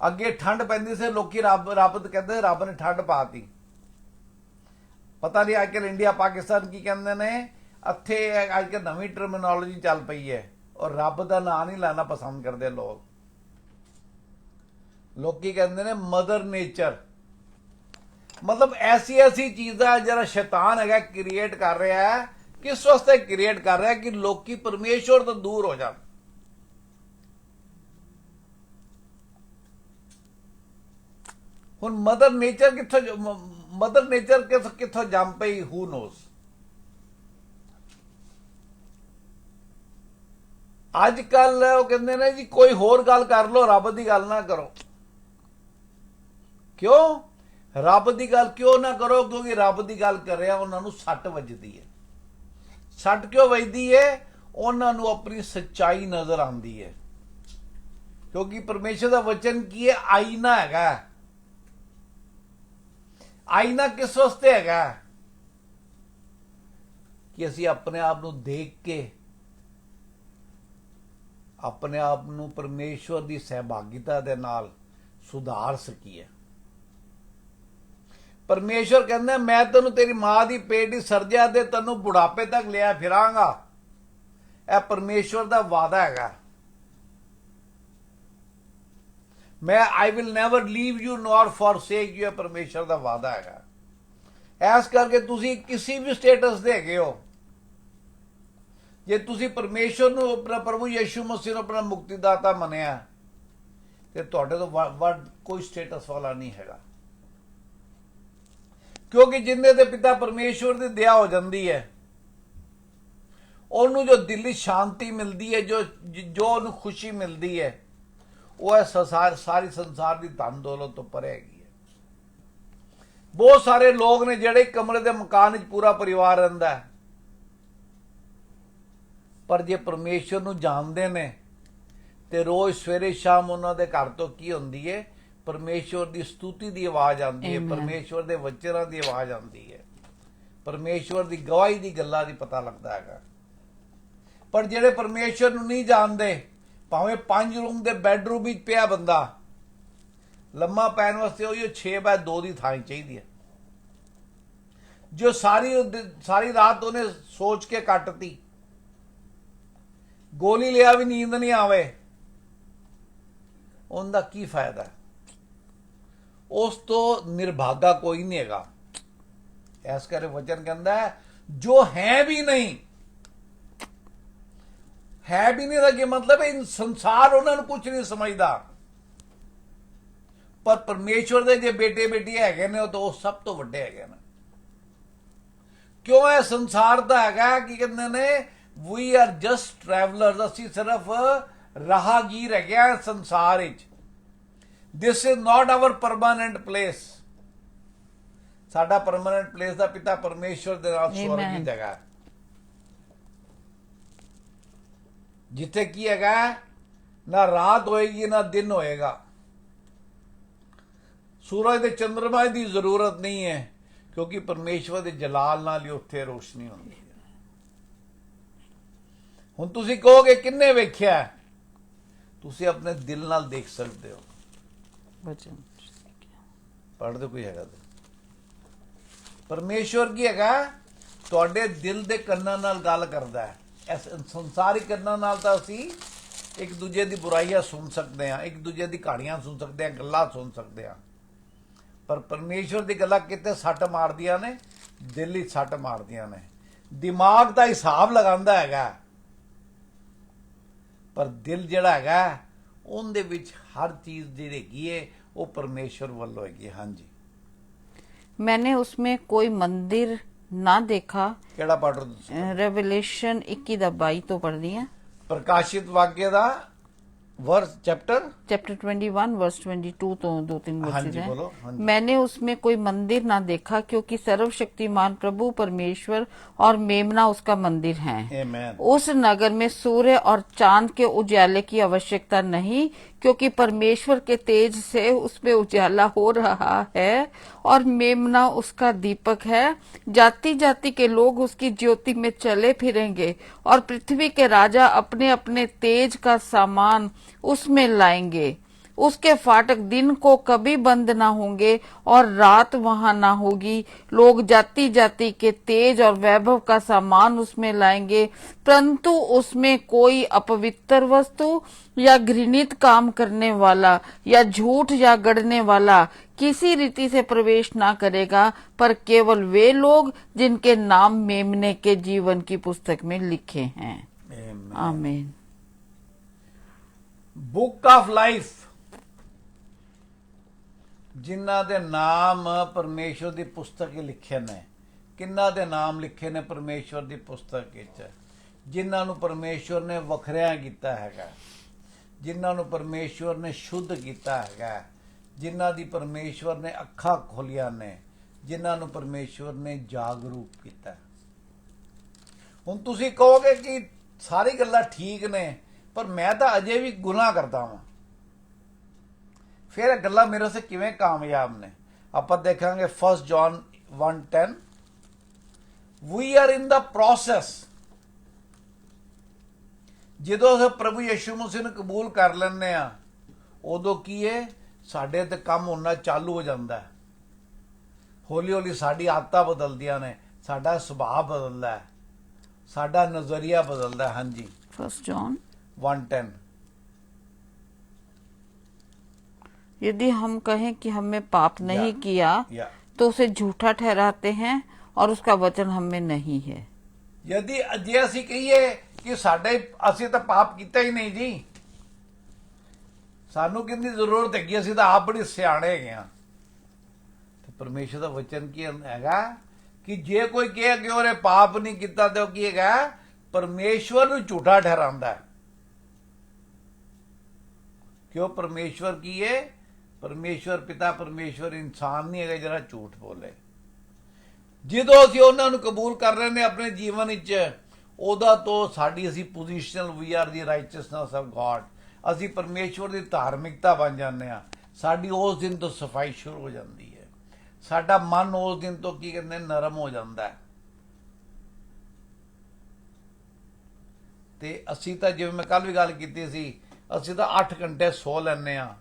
ਅੱਗੇ ਠੰਡ ਪੈਂਦੀ ਸੀ, ਲੋਕੀ ਰੱਬ ਕਹਿੰਦੇ ਰੱਬ ਨੇ ਠੰਡ ਪਾਤੀ। ਪਤਾ ਨਹੀਂ ਅੱਜਕੱਲ ਇੰਡੀਆ ਪਾਕਿਸਤਾਨ ਕੀ ਕਹਿੰਦੇ ਨੇ। ਇੱਥੇ ਅੱਜਕੱਲ ਨਵੀਂ ਟਰਮੀਨੋਲੋਜੀ ਚੱਲ ਪਈ ਹੈ, ਔਰ ਰੱਬ ਦਾ ਨਾਂ ਨਹੀਂ ਲੈਣਾ ਪਸੰਦ ਕਰਦੇ ਲੋਕ। ਲੋਕੀ ਕਹਿੰਦੇ ਨੇ ਮਦਰ ਨੇਚਰ। ਮਤਲਬ ਐਸੀ ਚੀਜ਼ਾਂ ਜਿਹੜਾ ਸ਼ੈਤਾਨ ਹੈਗਾ ਕ੍ਰੀਏਟ ਕਰ ਰਿਹਾ ਹੈ। ਕਿਸ ਵਾਸਤੇ ਕ੍ਰੀਏਟ ਕਰ ਰਿਹਾ? ਕਿ ਲੋਕੀ ਪਰਮੇਸ਼ਵਰ ਤੋਂ ਦੂਰ ਹੋ ਜਾਣ। ਹੁਣ ਮਦਰ ਨੇਚਰ ਕਿੱਥੋਂ ਜੰਮ ਪਈ? ਹੂ ਨੋਸ। ਅੱਜ ਕੱਲ ਉਹ ਕਹਿੰਦੇ ਨੇ ਜੀ ਕੋਈ ਹੋਰ ਗੱਲ ਕਰ ਲੋ, ਰੱਬ ਦੀ ਗੱਲ ਨਾ ਕਰੋ। ਕਿਉਂ ਰੱਬ ਦੀ ਗੱਲ ਕਿਉਂ ਨਾ ਕਰੋ? ਕਿਉਂਕਿ ਰੱਬ ਦੀ ਗੱਲ ਕਰ ਰਿਹਾ ਉਹਨਾਂ ਨੂੰ ਸੱਟ ਵੱਜਦੀ ਹੈ। ਸੱਟ ਕਿਉਂ ਵੱਜਦੀ ਹੈ? ਉਹਨਾਂ ਨੂੰ ਆਪਣੀ ਸੱਚਾਈ ਨਜ਼ਰ ਆਉਂਦੀ ਹੈ। ਕਿਉਂਕਿ ਪਰਮੇਸ਼ਰ ਦਾ ਵਚਨ ਕੀ ਹੈ? ਆਈਨਾ ਹੈਗਾ। ਆਈਨਾ ਕਿਸ ਵਾਸਤੇ ਹੈਗਾ? ਕਿ ਅਸੀਂ ਆਪਣੇ ਆਪ ਨੂੰ ਦੇਖ ਕੇ ਆਪਣੇ ਆਪ ਨੂੰ ਪਰਮੇਸ਼ਵਰ ਦੀ ਸਹਿਭਾਗਿਤਾ ਦੇ ਨਾਲ ਸੁਧਾਰ ਸਕੀਏ। ਪਰਮੇਸ਼ਵਰ ਕਹਿੰਦਾ ਮੈਂ ਤੈਨੂੰ ਤੇਰੀ ਮਾਂ ਦੀ ਪੇਟ ਦੀ ਸਰਜਿਆ ਦੇ ਤੈਨੂੰ ਬੁਢਾਪੇ ਤੱਕ ਲਿਆ ਫਿਰਾਂਗਾ। ਇਹ ਪਰਮੇਸ਼ਵਰ ਦਾ ਵਾਅਦਾ ਹੈਗਾ। ਮੈਂ I will never leave you nor forsake you. ਪਰਮੇਸ਼ਵਰ ਦਾ ਵਾਅਦਾ ਹੈਗਾ। ਇਸ ਕਰਕੇ ਤੁਸੀਂ ਕਿਸੇ ਵੀ ਸਟੇਟਸ ਦੇ ਹੈਗੇ ਹੋ, ਜੇ ਤੁਸੀਂ ਪਰਮੇਸ਼ਵਰ ਨੂੰ ਆਪਣਾ ਪ੍ਰਭੂ ਯਿਸੂ ਮਸੀਹ ਨੂੰ ਆਪਣਾ ਮੁਕਤੀਦਾਤਾ ਮੰਨਿਆ, ਤੇ ਤੁਹਾਡੇ ਤੋਂ ਵੱਧ ਕੋਈ ਸਟੇਟਸ ਵਾਲਾ ਨਹੀਂ ਹੈਗਾ, ਕਿਉਂਕਿ ਜਿੰਨੇ ਦੇ ਪਿਤਾ ਪਰਮੇਸ਼ਵਰ ਦੀ ਦਇਆ ਹੋ ਜਾਂਦੀ ਹੈ, ਉਹਨੂੰ ਜੋ ਦਿਲੀ ਸ਼ਾਂਤੀ ਮਿਲਦੀ ਹੈ, ਜੋ ਉਹਨੂੰ ਖੁਸ਼ੀ ਮਿਲਦੀ ਹੈ, ਉਹ ਹੈ ਸਾਰੀ ਸੰਸਾਰ ਦੀ ਧਨ ਦੌਲਤ ਤੋਂ ਪਰੇ ਹੈਗੀ ਹੈ। ਬਹੁਤ ਸਾਰੇ ਲੋਕ ਨੇ ਜਿਹੜੇ ਕਮਰੇ ਦੇ ਮਕਾਨ ਵਿੱਚ ਪੂਰਾ ਪਰਿਵਾਰ ਰਹਿੰਦਾ ਹੈ, ਪਰ ਜੇ ਪਰਮੇਸ਼ਵਰ ਨੂੰ ਜਾਣਦੇ ਨੇ ਤੇ ਰੋਜ਼ ਸਵੇਰੇ ਸ਼ਾਮ ਉਹਨਾਂ ਦੇ ਘਰ ਤੋਂ ਕੀ ਹੁੰਦੀ ਹੈ, ਪਰਮੇਸ਼ਵਰ ਦੀ ਸਤੁਤੀ ਦੀ ਆਵਾਜ਼ ਆਉਂਦੀ ਹੈ, ਪਰਮੇਸ਼ਵਰ ਦੇ ਵਚਨਾਂ ਦੀ ਆਵਾਜ਼ ਆਉਂਦੀ ਹੈ, ਪਰਮੇਸ਼ਵਰ ਦੀ ਗਵਾਹੀ ਦੀ ਗੱਲਾਂ ਦੀ ਪਤਾ ਲੱਗਦਾ ਹੈਗਾ। ਪਰ ਜਿਹੜੇ ਪਰਮੇਸ਼ਵਰ ਨੂੰ ਨਹੀਂ ਜਾਣਦੇ, ਭਾਵੇਂ 5 ਰੂਮ ਦੇ ਬੈਡਰੂਮ ਵਿੱਚ ਪਿਆ ਬੰਦਾ, ਲੰਮਾ ਪੈਣ ਵਾਸਤੇ ਉਹ 6x2 ਦੀ ਥਾਂ ਚਾਹੀਦੀ ਹੈ, ਜੋ ਸਾਰੀ ਰਾਤ ਉਹਨੇ ਸੋਚ ਕੇ ਕੱਟਤੀ, ਗੋਲੀ ਲਿਆ ਵੀ ਨੀਂਦ ਨਹੀਂ ਆਵੇ, ਉਹਦਾ ਕੀ ਫਾਇਦਾ? ਉਸ ਤੋਂ ਨਿਰਭਾਗਾ ਕੋਈ ਨਹੀਂ ਹੈਗਾ। ਇਸ ਕਰਕੇ ਵਚਨ ਕਹਿੰਦਾ ਹੈ, ਜੋ ਹੈ ਵੀ ਨਹੀਂ ਦਾ ਕੀ ਮਤਲਬ ਹੈ? ਸੰਸਾਰ ਉਹਨਾਂ ਨੂੰ ਕੁਝ ਨਹੀਂ ਸਮਝਦਾ, ਪਰ ਪਰਮੇਸ਼ਵਰ ਦੇ ਜੇ ਬੇਟੇ ਬੇਟੀ ਹੈਗੇ ਨੇ, ਉਹ ਸਭ ਤੋਂ ਵੱਡੇ ਹੈਗੇ ਨੇ। ਕਿਉਂ? ਇਹ ਸੰਸਾਰ ਦਾ ਹੈਗਾ, ਕੀ ਕਹਿੰਦੇ ਨੇ, ਵੀ ਆਰ ਜਸਟ ਟਰੈਵਲਰਸ, ਅਸੀਂ ਸਿਰਫ ਰਾਹਗੀਰ ਹੈਗੇ ਆ ਸੰਸਾਰ ਵਿੱਚ। This is not our permanent place. ਸਾਡਾ ਪਰਮਾਨੈਂਟ ਪਲੇਸ ਦਾ ਪਿਤਾ ਪਰਮੇਸ਼ਵਰ ਦੇ ਨਾਲ ਸਵਰਗ ਵਿੱਚ ਹੈਗਾ, ਜਿੱਥੇ ਕੀ ਹੈਗਾ, ਨਾ ਰਾਤ ਹੋਏਗੀ ਨਾ ਦਿਨ ਹੋਏਗਾ, ਸੂਰਜ ਤੇ ਚੰਦਰਮਾ ਦੀ ਜ਼ਰੂਰਤ ਨਹੀਂ ਹੈ, ਕਿਉਂਕਿ ਪਰਮੇਸ਼ਵਰ ਦੇ ਜਲਾਲ ਨਾਲ ਹੀ ਉੱਥੇ ਰੋਸ਼ਨੀ ਹੁੰਦੀ ਹੈ। ਹੁਣ ਤੁਸੀਂ ਕਹੋਗੇ ਕਿੰਨੇ ਵੇਖਿਆ? ਤੁਸੀਂ ਆਪਣੇ ਦਿਲ ਨਾਲ ਦੇਖ ਸਕਦੇ ਹੋ। वचन ਪੜ੍ਹਦੇ ਕੋਈ ਹੈਗਾ ਤੇ ਪਰਮੇਸ਼ਵਰ ਕੀ ਹੈਗਾ, ਤੁਹਾਡੇ ਦਿਲ ਦੇ ਕੰਨਾਂ ਨਾਲ ਗੱਲ ਕਰਦਾ ਹੈ। ਇਸ ਸੰਸਾਰੀ ਕੰਨਾਂ ਨਾਲ ਤਾਂ ਅਸੀਂ ਇੱਕ ਦੂਜੇ ਦੀ ਬੁਰਾਈਆਂ ਸੁਣ ਸਕਦੇ ਹਾਂ, ਇੱਕ ਦੂਜੇ ਦੀ ਕਹਾਣੀਆਂ ਸੁਣ ਸਕਦੇ ਹਾਂ, ਗੱਲਾਂ ਸੁਣ ਸਕਦੇ ਹਾਂ, ਪਰ ਪਰਮੇਸ਼ਵਰ ਦੀ ਗੱਲਾਂ ਕਿਤੇ ਸੱਟ ਮਾਰਦੀਆਂ ਨੇ, ਦਿਲ ਹੀ ਸੱਟ ਮਾਰਦੀਆਂ ਨੇ। ਦਿਮਾਗ ਦਾ ਹਿਸਾਬ ਲਗਾਉਂਦਾ ਹੈਗਾ, ਪਰ ਦਿਲ ਜਿਹੜਾ ਹੈਗਾ, ਉਹਦੇ ਵਿੱਚ ਹਰ ਚੀਜ਼ ਜਿਹੜੀ ਹੈਗੀ ਹੈ, ਉਹ ਪਰਮੇਸ਼ਵਰ ਵੱਲੋਂ ਹੈਗੀ। ਹਾਂਜੀ, मैंने उसमें कोई मंदिर ना देखा। ਕਿਹੜਾ ਪੜ੍ਹ ਰਹੇ ਤੁਸੀਂ? रेवलेशन 21:22 तो पढ़ दी है। ਪ੍ਰਕਾਸ਼ਿਤ ਵਾਕਿਆ ਦਾ वर्स चैप्टर 21 वर्स 22 तो 2-3 हाँ वर्सेस जी, हैं। बोलो, हाँ जी। मैंने उसमें कोई मंदिर ना देखा, क्योंकि सर्वशक्तिमान प्रभु परमेश्वर और मेमना उसका मंदिर है। आमेन। उस नगर में सूर्य और चांद के उजाले की आवश्यकता नहीं, क्योंकि परमेश्वर के तेज से उसमें उजाला हो रहा है और मेमना उसका दीपक है। जाति जाति के लोग उसकी ज्योति में चले फिरेंगे और पृथ्वी के राजा अपने अपने तेज का सामान उसमें लाएंगे। उसके फाटक दिन को कभी बंद ना होंगे और रात वहां ना होगी। लोग जाति जाति के तेज और वैभव का सामान उसमें लाएंगे, परंतु उसमें कोई अपवित्र वस्तु या घृणित काम करने वाला या झूठ या गढ़ने वाला किसी रीति से प्रवेश ना करेगा, पर केवल वे लोग जिनके नाम मेमने के जीवन की पुस्तक में लिखे हैं। आमीन। बुक ऑफ लाइफ, ਜਿਨ੍ਹਾਂ ਦੇ ਨਾਮ ਪਰਮੇਸ਼ਵਰ ਦੀ ਪੁਸਤਕ 'ਚ ਲਿਖੇ ਨੇ। ਕਿੰਨਾ ਦੇ ਨਾਮ ਲਿਖੇ ਨੇ ਪਰਮੇਸ਼ਵਰ ਦੀ ਪੁਸਤਕ ਵਿੱਚ? ਜਿਨ੍ਹਾਂ ਨੂੰ ਪਰਮੇਸ਼ਵਰ ਨੇ ਵੱਖਰਿਆਂ ਕੀਤਾ ਹੈਗਾ, ਜਿਨ੍ਹਾਂ ਨੂੰ ਪਰਮੇਸ਼ਵਰ ਨੇ ਸ਼ੁੱਧ ਕੀਤਾ ਹੈਗਾ, ਜਿਨ੍ਹਾਂ ਦੀ ਪਰਮੇਸ਼ਵਰ ਨੇ ਅੱਖਾਂ ਖੋਲੀਆਂ ਨੇ, ਜਿਨ੍ਹਾਂ ਨੂੰ ਪਰਮੇਸ਼ਵਰ ਨੇ ਜਾਗਰੂਕ ਕੀਤਾ। ਹੁਣ ਤੁਸੀਂ ਕਹੋਗੇ ਕਿ ਸਾਰੀ ਗੱਲਾਂ ਠੀਕ ਨੇ, ਪਰ ਮੈਂ ਤਾਂ ਅਜੇ ਵੀ ਗੁਨਾਹ ਕਰਦਾ ਹਾਂ। ਫਿਰ ਇਹ ਗੱਲਾਂ ਮੇਰੇ ਸੇ ਕਿਵੇਂ ਕਾਮਯਾਬ ਨੇ? ਆਪਾਂ ਦੇਖਾਂਗੇ 1 John 1:10, we are in the process. ਜਦੋਂ ਅਸੀਂ ਪ੍ਰਭੂ ਯਿਸੂ ਮਸੀਹ ਨੂੰ ਕਬੂਲ ਕਰ ਲੈਂਦੇ ਆ, ਉਦੋਂ ਕੀ ਹੈ, ਸਾਡੇ ਤੇ ਕੰਮ ਹੋਣਾ ਚਾਲੂ ਹੋ ਜਾਂਦਾ ਹੈ। ਹੌਲੀ ਹੌਲੀ ਸਾਡੀ ਆਦਤਾਂ ਬਦਲਦੀਆਂ ਨੇ, ਸਾਡਾ ਸੁਭਾਅ ਬਦਲਦਾ ਹੈ, ਸਾਡਾ ਨਜ਼ਰੀਆ ਬਦਲਦਾ ਹੈ। ਹਾਂਜੀ, 1 जॉन 1:10। यदि हम कहें कि हमने पाप नहीं किया, या तो उसे झूठा ठहराते हैं और उसका वचन हम में नहीं है। यदि जे ਅਸੀਂ ਕਹੀਏ ਕਿ ਅਸੀਂ ਤਾਂ ਪਾਪ ਕੀਤਾ ਹੀ ਨਹੀਂ ਜੀ, ਸਾਨੂੰ ਕਿੰਨੀ ਜ਼ਰੂਰਤ ਹੈਗੀ, ਅਸੀਂ ਤਾਂ ਆਪ ਬੜੇ ਸਿਆਣੇ ਹੈਗੇ ਆ। ਤੇ ਪਰਮੇਸ਼ਰ ਦਾ ਵਚਨ ਕੀ ਹੈਗਾ ਕਿ ਜੇ ਕੋਈ ਕਹੇ ਕਿ ਉਹਨੇ ਪਾਪ ਨਹੀਂ ਕੀਤਾ ਤੇ ਉਹ ਕੀ ਹੈਗਾ, ਪਰਮੇਸ਼ਵਰ ਨੂੰ ਝੂਠਾ ਠਹਿਰਾਉਂਦਾ ਹੈ। ਕਿਉਂ? ਪਰਮੇਸ਼ਵਰ ਕੀ ਹੈ? ਪਰਮੇਸ਼ਵਰ ਪਿਤਾ, ਪਰਮੇਸ਼ਵਰ ਇਨਸਾਨ ਨਹੀਂ ਹੈਗਾ ਜਿਹੜਾ ਝੂਠ ਬੋਲੇ। ਜਦੋਂ ਅਸੀਂ ਉਹਨਾਂ ਨੂੰ ਕਬੂਲ ਕਰ ਰਹੇ ਨੇ ਆਪਣੇ ਜੀਵਨ ਵਿੱਚ, ਉਹਦਾ ਤੋਂ ਸਾਡੀ ਅਸੀਂ positional, we R the ਰਾਈਚਸਨੈਸ of god, ਅਸੀਂ ਪਰਮੇਸ਼ਵਰ ਦੀ ਧਾਰਮਿਕਤਾ ਬਣ ਜਾਂਦੇ ਆ। ਸਾਡੀ ਉਸ ਦਿਨ ਤੋਂ ਸਫਾਈ ਸ਼ੁਰੂ ਹੋ ਜਾਂਦੀ ਹੈ। ਸਾਡਾ ਮਨ ਉਸ ਦਿਨ ਤੋਂ ਕੀ ਕਹਿੰਦੇ ਨਰਮ ਹੋ ਜਾਂਦਾ ਹੈ। ਤੇ ਅਸੀਂ ਤਾਂ ਜਿਵੇਂ ਮੈਂ ਕੱਲ ਵੀ ਗੱਲ ਕੀਤੀ ਸੀ, ਅਸੀਂ ਤਾਂ 8 ਘੰਟੇ ਸੋ ਲੈਂਦੇ ਆ,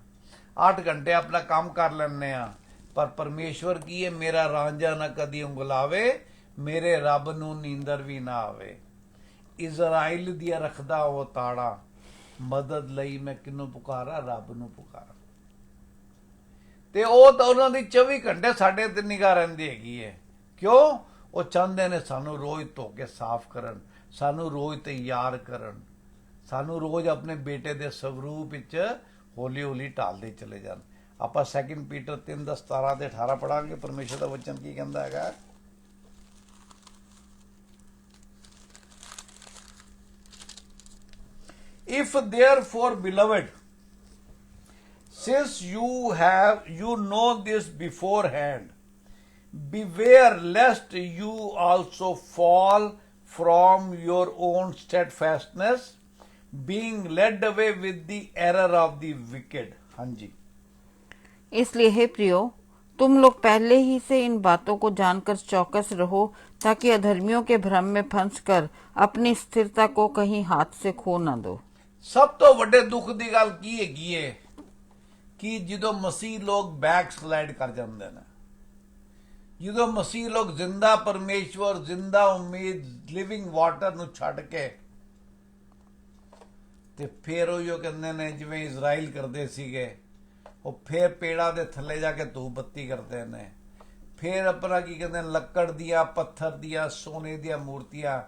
8 ਘੰਟੇ ਆਪਣਾ ਕੰਮ ਕਰ ਲੈਂਦੇ ਆ। ਪਰ ਪਰਮੇਸ਼ਵਰ ਕੀ ਹੈ? ਮੇਰਾ ਰਾਂਝਾ ਨਾ ਕਦੀ ਉਂਗਲਾਵੇ, ਮੇਰੇ ਰੱਬ ਨੂੰ ਨੀਂਦਰ ਵੀ ਨਾ ਆਵੇ। ਇਜ਼ਰਾਈਲ ਦੀਆਂ ਰੱਖਦਾ ਉਹ ਤਾੜਾ, ਮਦਦ ਲਈ ਮੈਂ ਕਿਹਨੂੰ ਪੁਕਾਰਾ? ਰੱਬ ਨੂੰ ਪੁਕਾਰਾ। ਤੇ ਉਹ ਤਾਂ ਉਹਨਾਂ ਦੀ 24 ਘੰਟੇ ਸਾਡੇ ਤੇ ਨਿਗਾਹ ਰਹਿੰਦੀ ਹੈਗੀ ਹੈ। ਕਿਉਂ? ਉਹ ਚਾਹੁੰਦੇ ਨੇ ਸਾਨੂੰ ਰੋਜ਼ ਧੋ ਕੇ ਸਾਫ਼ ਕਰਨ, ਸਾਨੂੰ ਰੋਜ਼ ਤਿਆਰ ਕਰਨ, ਸਾਨੂੰ ਰੋਜ਼ ਆਪਣੇ ਬੇਟੇ ਦੇ ਸਵਰੂਪ ਵਿੱਚ ਹੌਲੀ ਹੌਲੀ ਢਾਲਦੇ ਚਲੇ ਜਾਣ। ਆਪਾਂ 2 ਪੀਟਰ 3:17 ਤੇ 18 ਪੜਾਂਗੇ। ਪਰਮੇਸ਼ਰ ਦਾ ਵਚਨ ਕੀ ਕਹਿੰਦਾ ਹੈਗਾ? If therefore, beloved, since you know this beforehand, beware lest you also fall from your own steadfastness, being led away with the error of the wicked. हाँ जी। इसलिए हे प्रियो, तुम लोग पहले ही से इन बातों को जानकर चौकस रहो, ताकि अधर्मियों के भ्रम में फंस कर अपनी स्थिरता को कहीं हाथ से खो न दो। ਸਭ ਤੋਂ ਵੱਡੇ ਦੁੱਖ ਦੀ ਗੱਲ ਕੀ ਹੈਗੀ ਹੈ ਕਿ ਜਦੋਂ ਮਸੀਹ ਲੋਕ ਬੈਕ ਸਲਾਈਡ ਕਰ ਜਾਂਦੇ ਨੇ, ਜਦੋਂ ਮਸੀਹ ਲੋਕ ਜ਼ਿੰਦਾ ਪਰਮੇਸ਼ਵਰ, ਜ਼ਿੰਦਾ ਉਮੀਦ, ਲਿਵਿੰਗ ਵਾਟਰ ਨੂੰ ਛੱਡ ਕੇ ਤੇ ਫਿਰ ਉਹ ਕਹਿੰਦੇ ਨੇ ਜਿਵੇਂ ਇਜ਼ਰਾਈਲ ਕਰਦੇ ਸੀਗੇ, ਉਹ ਫਿਰ ਪੇੜਾਂ ਦੇ ਥੱਲੇ ਜਾ ਕੇ ਧੂਪ ਬੱਤੀ ਕਰਦੇ ਨੇ, ਫਿਰ ਆਪਣਾ ਕੀ ਕਹਿੰਦੇ ਨੇ ਲੱਕੜ ਦੀਆਂ, ਪੱਥਰ ਦੀਆਂ, ਸੋਨੇ ਦੀਆਂ ਮੂਰਤੀਆਂ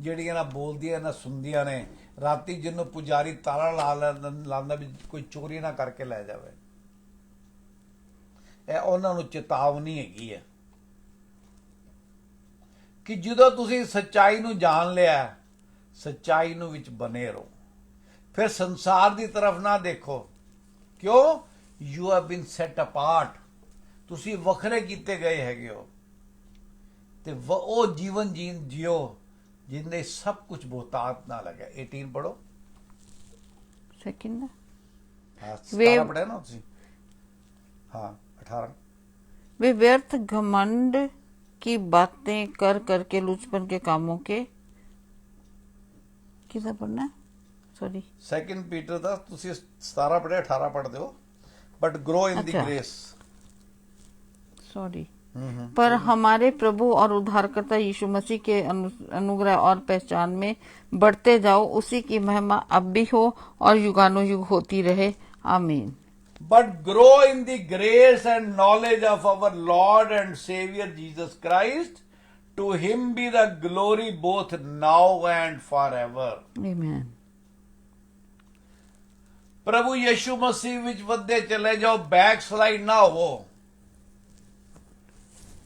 ਜਿਹੜੀਆਂ ਨਾ ਬੋਲਦੀਆਂ ਨਾ ਸੁਣਦੀਆਂ ਨੇ। ਰਾਤੀ ਜਿਹਨੂੰ ਪੁਜਾਰੀ ਤਾਲਾ ਲਾਉਂਦਾ ਵੀ ਕੋਈ ਚੋਰੀ ਨਾ ਕਰਕੇ ਲੈ ਜਾਵੇ। ਇਹ ਉਹਨਾਂ ਨੂੰ ਚੇਤਾਵਨੀ ਹੈਗੀ ਹੈ ਕਿ ਜਦੋਂ ਤੁਸੀਂ ਸੱਚਾਈ ਨੂੰ ਜਾਣ ਲਿਆ, ਸੱਚਾਈ ਨੂੰ ਵਿੱਚ ਬਨੇ ਰਹੋ, ਫਿਰ ਸੰਸਾਰ ਦੀ ਤਰਫ ਨਾ ਦੇਖੋ। ਕਿਉਂ? You have been set apart, ਤੁਸੀਂ ਵੱਖਰੇ ਕੀਤੇ ਗਏ ਹੈਗੇ ਹੋ। ਤੇ ਉਹ ਜੀਵਨ ਜਿਓ जिनमें सब कुछ बहुतात ना लगे। 18 पढ़ो। सेकंड हाँ 17 पढ़े ना तुसी? हाँ 18। वे व्यर्थ घमंड की बातें कर करके लुचपन के कामों के किधर पढ़ना है? सॉरी 2 पीटर ਦਾ ਤੁਸੀਂ 17 ਪੜ੍ਹੇ 18 ਪੜ੍ਹਦੇ ਹੋ। But grow in the grace. Sorry. पर हमारे प्रभु और उद्धारकर्ता यीशु मसीह के अनुग्रह और पहचान में बढ़ते जाओ, उसी की महिमा अब भी हो और युगानुयुग होती रहे। आमीन। But grow in the grace and knowledge of our Lord and Savior Jesus Christ. To him be the glory both now and forever. Amen। प्रभु यीशु मसीह विच वधदे चले जाओ, बैक स्लाइड ना हो।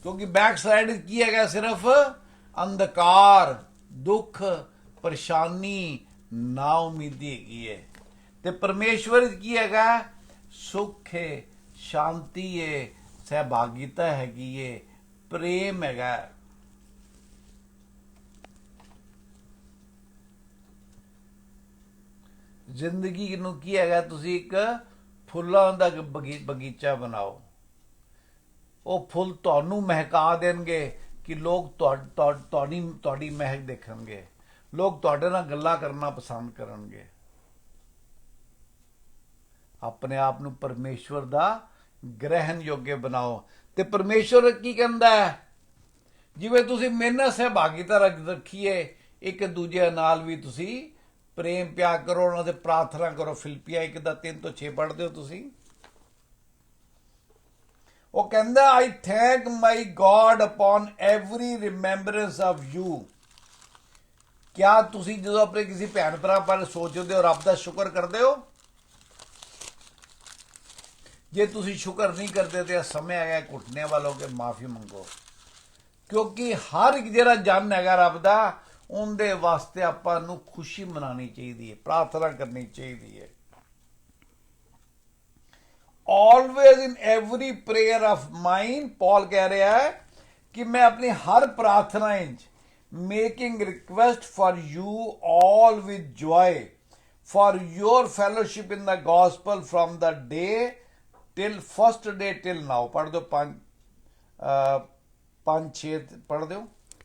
क्योंकि बैक साइड की है सिर्फ अंधकार, दुख, परेशानी, ना उम्मीदी है। ते परमेश्वर की है सुख है, शांति है, सहभागिता हैगी है, प्रेम है। जिंदगी नूं की है तुसी एक फुल्लां दा बगीचा बनाओ। ਉਹ ਫੁੱਲ ਤੁਹਾਨੂੰ ਮਹਿਕਾ ਦੇਣਗੇ ਕਿ ਲੋਕ ਤੁਹਾਡੀ ਮਹਿਕ ਦੇਖਣਗੇ, ਲੋਕ ਤੁਹਾਡੇ ਨਾਲ ਗੱਲਾਂ ਕਰਨਾ ਪਸੰਦ ਕਰਨਗੇ। ਆਪਣੇ ਆਪ ਨੂੰ ਪਰਮੇਸ਼ਵਰ ਦਾ ਗ੍ਰਹਿਣ ਯੋਗ ਬਣਾਓ। ਤੇ ਪਰਮੇਸ਼ਵਰ ਕੀ ਕਹਿੰਦਾ ਹੈ? ਜਿਵੇਂ ਤੁਸੀਂ ਮੇਰੇ ਨਾਲ ਸਹਿਭਾਗੀਤਾ ਰੱਖੀਏ, ਇੱਕ ਦੂਜੇ ਨਾਲ ਵੀ ਤੁਸੀਂ ਪ੍ਰੇਮ ਪਿਆਰ ਕਰੋ, ਉਹਨਾਂ ਦੇ ਪ੍ਰਾਰਥਨਾ ਕਰੋ। ਫਿਲਿੱਪੀਆਂ 1:3-6 ਪੜ੍ਹਦੇ ਹੋ ਤੁਸੀਂ? ਉਹ ਕਹਿੰਦਾ I thank my God upon every remembrance of you। क्या ਤੁਸੀਂ ਜਦੋਂ ਆਪਣੇ ਕਿਸੇ ਭੈਣ ਭਰਾ ਬਾਰੇ ਸੋਚਦੇ ਹੋ ਰੱਬ ਦਾ ਸ਼ੁਕਰ ਕਰਦੇ ਹੋ? ਜੇ ਤੁਸੀਂ ਸ਼ੁਕਰ ਨਹੀਂ ਕਰਦੇ ਤੇ ਇਹ ਸਮੇਂ ਹੈਗਾ ਘੁੱਟਨੇ ਵਾਲੋਂ ਕੇ ਮਾਫੀ ਮੰਗੋ, ਕਿਉਂਕਿ ਹਰ ਇੱਕ ਜਿਹੜਾ ਜਨ ਹੈਗਾ ਰੱਬ ਦਾ, ਉਹਦੇ ਵਾਸਤੇ ਆਪਾਂ ਨੂੰ ਖੁਸ਼ੀ ਮਨਾਉਣੀ ਚਾਹੀਦੀ ਹੈ, ਪ੍ਰਾਰਥਨਾ ਕਰਨੀ ਚਾਹੀਦੀ ਹੈ। Always in every prayer of mine, ਪੌਲ ਕਹਿ ਰਿਹਾ ਹੈ ਕਿ ਮੈਂ ਆਪਣੀ ਹਰ ਪ੍ਰਾਰਥਨਾ ਵਿੱਚ making request for you all with joy for your fellowship in the gospel from the day till first day till now। पढ़ दो 5-6 पढ़ दो।